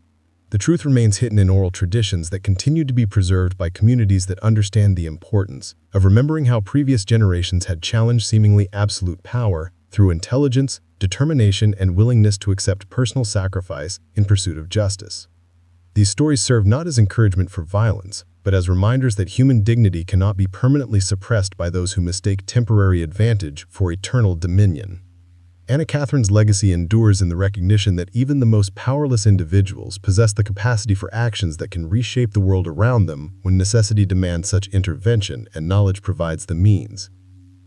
The truth remains hidden in oral traditions that continue to be preserved by communities that understand the importance of remembering how previous generations had challenged seemingly absolute power through intelligence, determination, and willingness to accept personal sacrifice in pursuit of justice. These stories serve not as encouragement for violence, but as reminders that human dignity cannot be permanently suppressed by those who mistake temporary advantage for eternal dominion. Anna Catherine's legacy endures in the recognition that even the most powerless individuals possess the capacity for actions that can reshape the world around them when necessity demands such intervention and knowledge provides the means.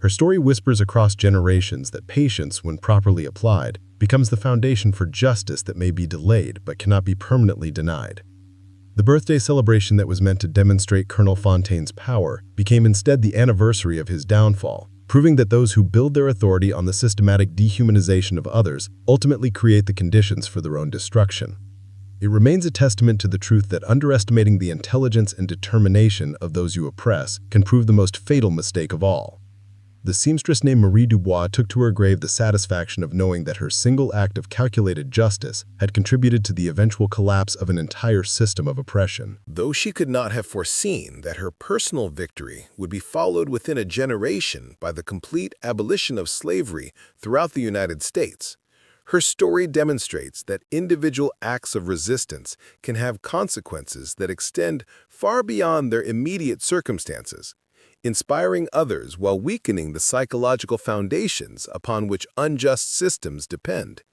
Her story whispers across generations that patience, when properly applied, becomes the foundation for justice that may be delayed but cannot be permanently denied. The birthday celebration that was meant to demonstrate Colonel Fontaine's power became instead the anniversary of his downfall, proving that those who build their authority on the systematic dehumanization of others ultimately create the conditions for their own destruction. It remains a testament to the truth that underestimating the intelligence and determination of those you oppress can prove the most fatal mistake of all. The seamstress named Marie Dubois took to her grave the satisfaction of knowing that her single act of calculated justice had contributed to the eventual collapse of an entire system of oppression. Though she could not have foreseen that her personal victory would be followed within a generation by the complete abolition of slavery throughout the United States, her story demonstrates that individual acts of resistance can have consequences that extend far beyond their immediate circumstances, inspiring others while weakening the psychological foundations upon which unjust systems depend.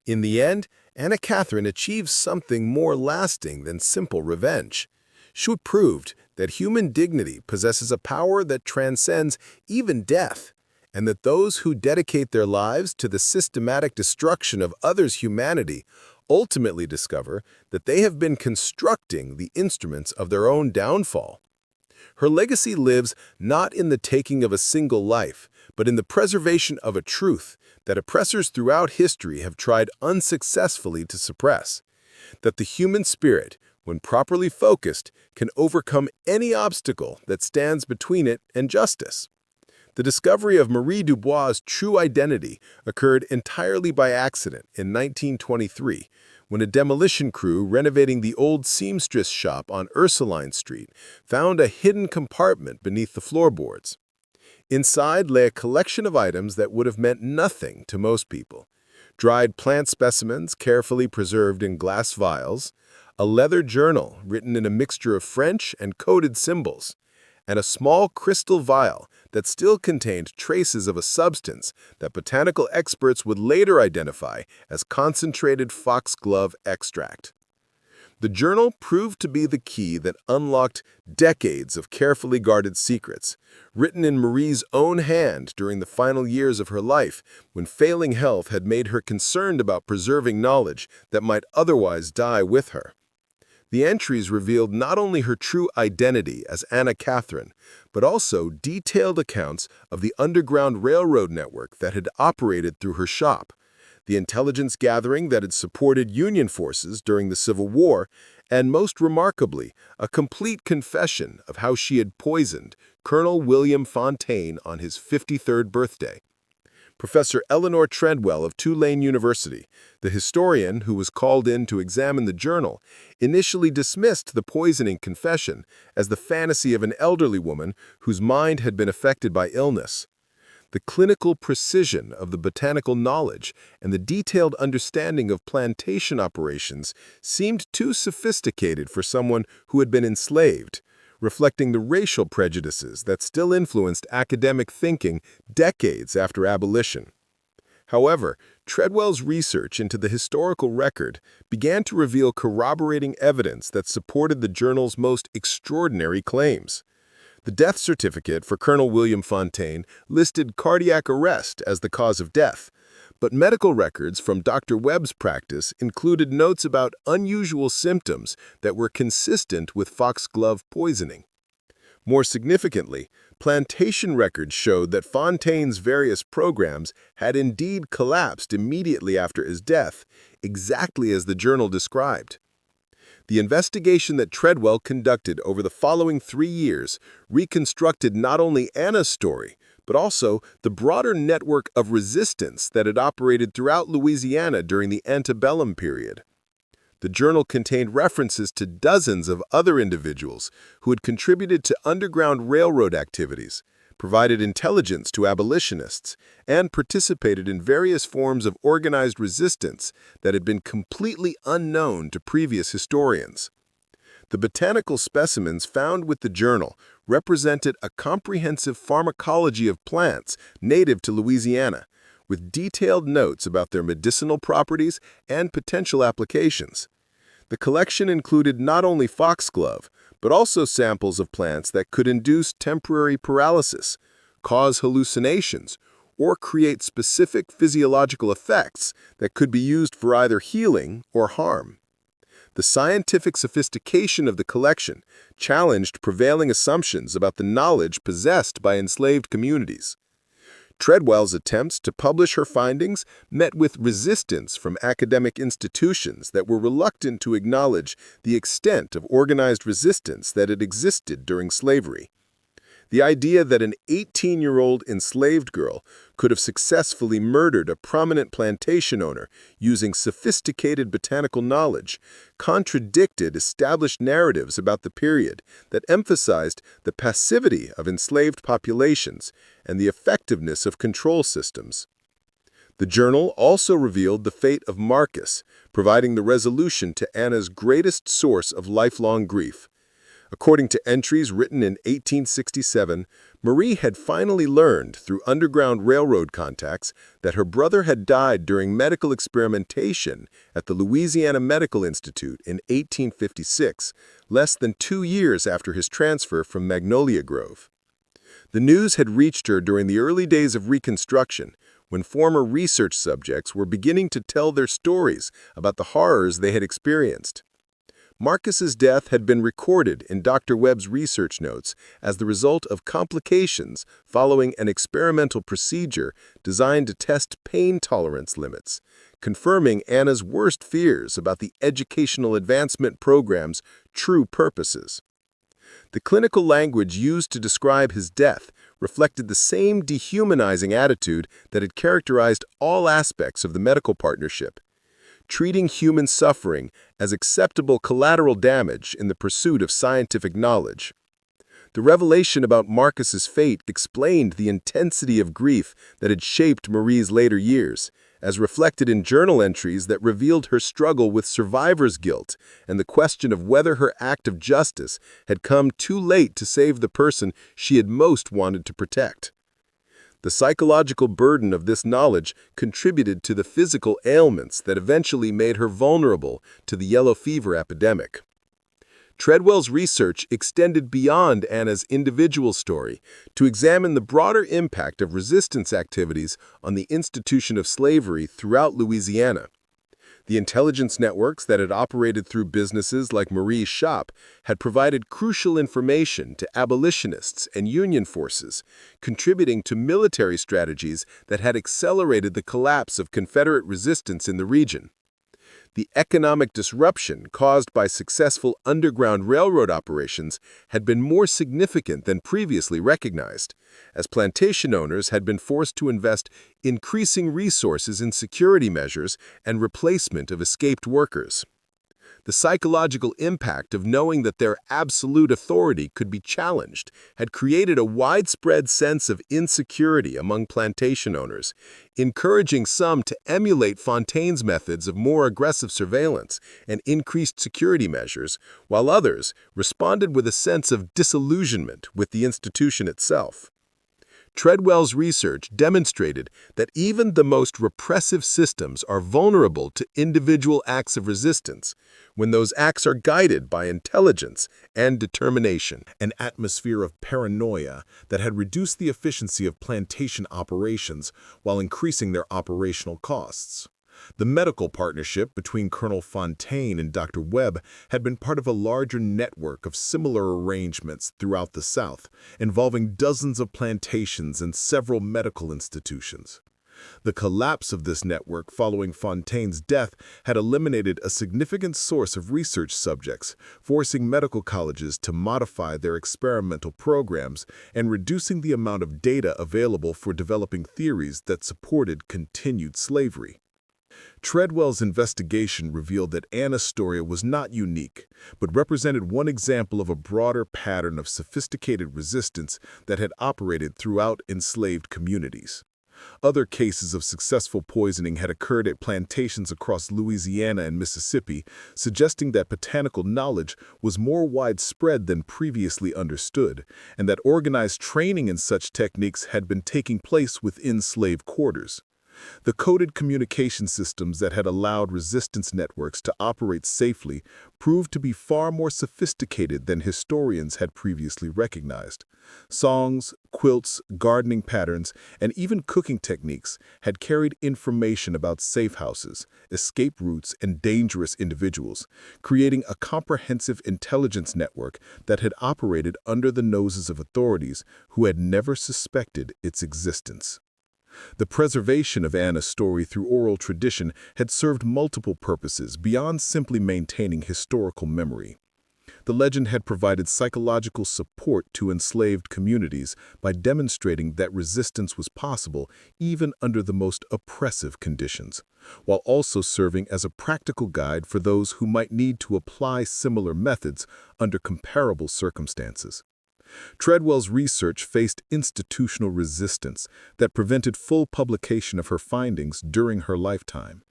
In the end, Anna Catherine achieved something more lasting than simple revenge. She proved that human dignity possesses a power that transcends even death, and that those who dedicate their lives to the systematic destruction of others' humanity ultimately discover that they have been constructing the instruments of their own downfall. Her legacy lives not in the taking of a single life, but in the preservation of a truth that oppressors throughout history have tried unsuccessfully to suppress, that the human spirit, when properly focused, can overcome any obstacle that stands between it and justice. The discovery of Marie Dubois' true identity occurred entirely by accident in 1923, when a demolition crew renovating the old seamstress shop on Ursuline Street found a hidden compartment beneath the floorboards. Inside lay a collection of items that would have meant nothing to most people: dried plant specimens carefully preserved in glass vials, a leather journal written in a mixture of French and coded symbols, and a small crystal vial that still contained traces of a substance that botanical experts would later identify as concentrated foxglove extract. The journal proved to be the key that unlocked decades of carefully guarded secrets, written in Marie's own hand during the final years of her life, when failing health had made her concerned about preserving knowledge that might otherwise die with her. The entries revealed not only her true identity as Anna Catherine, but also detailed accounts of the Underground Railroad network that had operated through her shop, the intelligence gathering that had supported Union forces during the Civil War, and most remarkably, a complete confession of how she had poisoned Colonel William Fontaine on his 53rd birthday. Professor Eleanor Treadwell of Tulane University, the historian who was called in to examine the journal, initially dismissed the poisoning confession as the fantasy of an elderly woman whose mind had been affected by illness. The clinical precision of the botanical knowledge and the detailed understanding of plantation operations seemed too sophisticated for someone who had been enslaved, reflecting the racial prejudices that still influenced academic thinking decades after abolition. However, Treadwell's research into the historical record began to reveal corroborating evidence that supported the journal's most extraordinary claims. The death certificate for Colonel William Fontaine listed cardiac arrest as the cause of death, but medical records from Dr. Webb's practice included notes about unusual symptoms that were consistent with foxglove poisoning. More significantly, plantation records showed that Fontaine's various programs had indeed collapsed immediately after his death, exactly as the journal described. The investigation that Treadwell conducted over the following 3 years reconstructed not only Anna's story, but also the broader network of resistance that had operated throughout Louisiana during the antebellum period. The journal contained references to dozens of other individuals who had contributed to Underground Railroad activities, provided intelligence to abolitionists, and participated in various forms of organized resistance that had been completely unknown to previous historians. The botanical specimens found with the journal represented a comprehensive pharmacology of plants native to Louisiana, with detailed notes about their medicinal properties and potential applications. The collection included not only foxglove, but also samples of plants that could induce temporary paralysis, cause hallucinations, or create specific physiological effects that could be used for either healing or harm. The scientific sophistication of the collection challenged prevailing assumptions about the knowledge possessed by enslaved communities. Treadwell's attempts to publish her findings met with resistance from academic institutions that were reluctant to acknowledge the extent of organized resistance that had existed during slavery. The idea that an 18-year-old enslaved girl could have successfully murdered a prominent plantation owner using sophisticated botanical knowledge contradicted established narratives about the period that emphasized the passivity of enslaved populations and the effectiveness of control systems. The journal also revealed the fate of Marcus, providing the resolution to Anna's greatest source of lifelong grief. According to entries written in 1867, Marie had finally learned through Underground Railroad contacts that her brother had died during medical experimentation at the Louisiana Medical Institute in 1856, less than 2 years after his transfer from Magnolia Grove. The news had reached her during the early days of Reconstruction, when former research subjects were beginning to tell their stories about the horrors they had experienced. Marcus's death had been recorded in Dr. Webb's research notes as the result of complications following an experimental procedure designed to test pain tolerance limits, confirming Anna's worst fears about the educational advancement program's true purposes. The clinical language used to describe his death reflected the same dehumanizing attitude that had characterized all aspects of the medical partnership, treating human suffering as acceptable collateral damage in the pursuit of scientific knowledge. The revelation about Marcus's fate explained the intensity of grief that had shaped Marie's later years, as reflected in journal entries that revealed her struggle with survivor's guilt and the question of whether her act of justice had come too late to save the person she had most wanted to protect. The psychological burden of this knowledge contributed to the physical ailments that eventually made her vulnerable to the yellow fever epidemic. Treadwell's research extended beyond Anna's individual story to examine the broader impact of resistance activities on the institution of slavery throughout Louisiana. The intelligence networks that had operated through businesses like Marie's shop had provided crucial information to abolitionists and Union forces, contributing to military strategies that had accelerated the collapse of Confederate resistance in the region. The economic disruption caused by successful Underground Railroad operations had been more significant than previously recognized, as plantation owners had been forced to invest increasing resources in security measures and replacement of escaped workers. The psychological impact of knowing that their absolute authority could be challenged had created a widespread sense of insecurity among plantation owners, encouraging some to emulate Fontaine's methods of more aggressive surveillance and increased security measures, while others responded with a sense of disillusionment with the institution itself. Treadwell's research demonstrated that even the most repressive systems are vulnerable to individual acts of resistance when those acts are guided by intelligence and determination. An atmosphere of paranoia that had reduced the efficiency of plantation operations while increasing their operational costs. The medical partnership between Colonel Fontaine and Dr. Webb had been part of a larger network of similar arrangements throughout the South, involving dozens of plantations and several medical institutions. The collapse of this network following Fontaine's death had eliminated a significant source of research subjects, forcing medical colleges to modify their experimental programs and reducing the amount of data available for developing theories that supported continued slavery. Treadwell's investigation revealed that Anastoria was not unique, but represented one example of a broader pattern of sophisticated resistance that had operated throughout enslaved communities. Other cases of successful poisoning had occurred at plantations across Louisiana and Mississippi, suggesting that botanical knowledge was more widespread than previously understood, and that organized training in such techniques had been taking place within slave quarters. The coded communication systems that had allowed resistance networks to operate safely proved to be far more sophisticated than historians had previously recognized. Songs, quilts, gardening patterns, and even cooking techniques had carried information about safe houses, escape routes, and dangerous individuals, creating a comprehensive intelligence network that had operated under the noses of authorities who had never suspected its existence. The preservation of Anna's story through oral tradition had served multiple purposes beyond simply maintaining historical memory. The legend had provided psychological support to enslaved communities by demonstrating that resistance was possible even under the most oppressive conditions, while also serving as a practical guide for those who might need to apply similar methods under comparable circumstances. Treadwell's research faced institutional resistance that prevented full publication of her findings during her lifetime.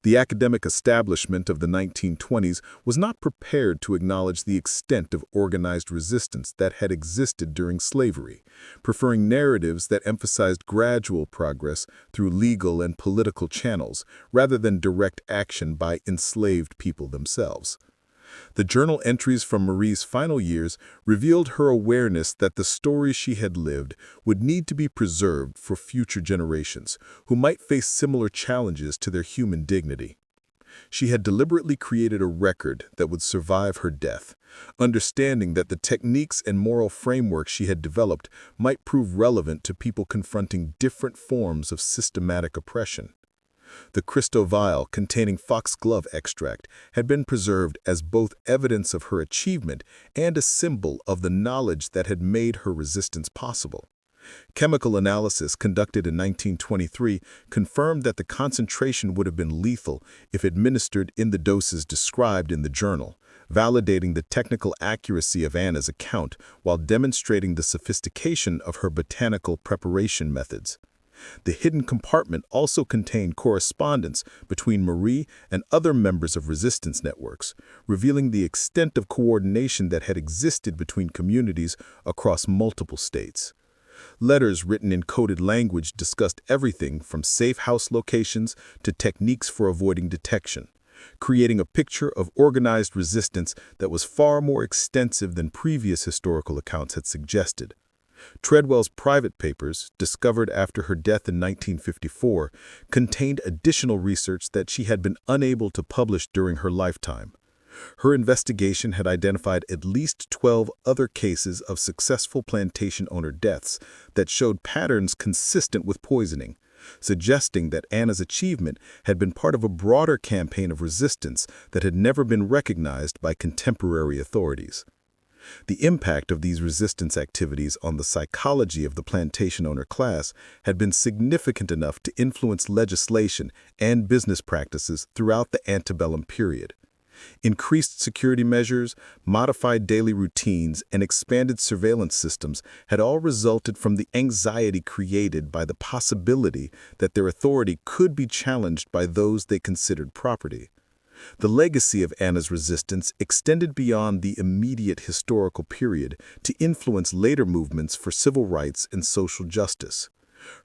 The academic establishment of the 1920s was not prepared to acknowledge the extent of organized resistance that had existed during slavery, preferring narratives that emphasized gradual progress through legal and political channels rather than direct action by enslaved people themselves. The journal entries from Marie's final years revealed her awareness that the story she had lived would need to be preserved for future generations who might face similar challenges to their human dignity. She had deliberately created a record that would survive her death, understanding that the techniques and moral framework she had developed might prove relevant to people confronting different forms of systematic oppression. The crystal vial containing foxglove extract had been preserved as both evidence of her achievement and a symbol of the knowledge that had made her resistance possible. Chemical analysis conducted in 1923 confirmed that the concentration would have been lethal if administered in the doses described in the journal, validating the technical accuracy of Anna's account while demonstrating the sophistication of her botanical preparation methods. The hidden compartment also contained correspondence between Marie and other members of resistance networks, revealing the extent of coordination that had existed between communities across multiple states. Letters written in coded language discussed everything from safe house locations to techniques for avoiding detection, creating a picture of organized resistance that was far more extensive than previous historical accounts had suggested. Treadwell's private papers, discovered after her death in 1954, contained additional research that she had been unable to publish during her lifetime. Her investigation had identified at least 12 other cases of successful plantation owner deaths that showed patterns consistent with poisoning, suggesting that Anna's achievement had been part of a broader campaign of resistance that had never been recognized by contemporary authorities. The impact of these resistance activities on the psychology of the plantation owner class had been significant enough to influence legislation and business practices throughout the antebellum period. Increased security measures, modified daily routines, and expanded surveillance systems had all resulted from the anxiety created by the possibility that their authority could be challenged by those they considered property. The legacy of Anna's resistance extended beyond the immediate historical period to influence later movements for civil rights and social justice.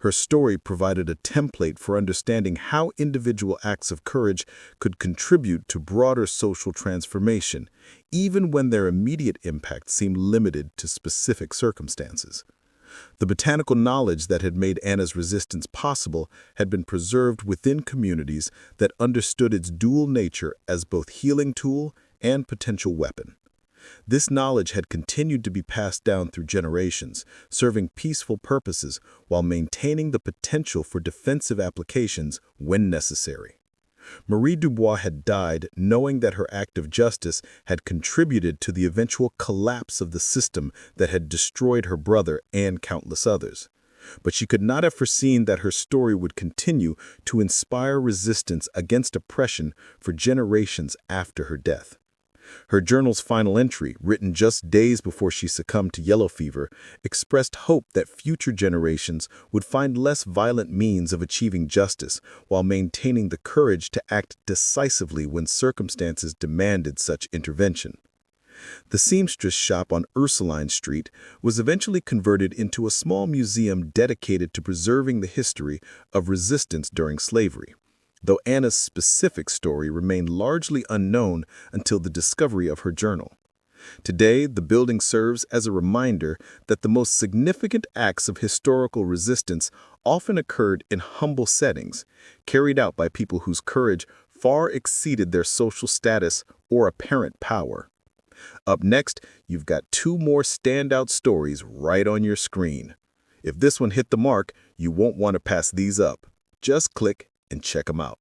Her story provided a template for understanding how individual acts of courage could contribute to broader social transformation, even when their immediate impact seemed limited to specific circumstances. The botanical knowledge that had made Anna's resistance possible had been preserved within communities that understood its dual nature as both healing tool and potential weapon. This knowledge had continued to be passed down through generations, serving peaceful purposes while maintaining the potential for defensive applications when necessary. Marie Dubois had died knowing that her act of justice had contributed to the eventual collapse of the system that had destroyed her brother and countless others. But she could not have foreseen that her story would continue to inspire resistance against oppression for generations after her death. Her journal's final entry, written just days before she succumbed to yellow fever, expressed hope that future generations would find less violent means of achieving justice while maintaining the courage to act decisively when circumstances demanded such intervention. The seamstress shop on Ursuline Street was eventually converted into a small museum dedicated to preserving the history of resistance during slavery, though Anna's specific story remained largely unknown until the discovery of her journal. Today, the building serves as a reminder that the most significant acts of historical resistance often occurred in humble settings, carried out by people whose courage far exceeded their social status or apparent power. Up next, you've got two more standout stories right on your screen. If this one hit the mark, you won't want to pass these up. Just click and check them out.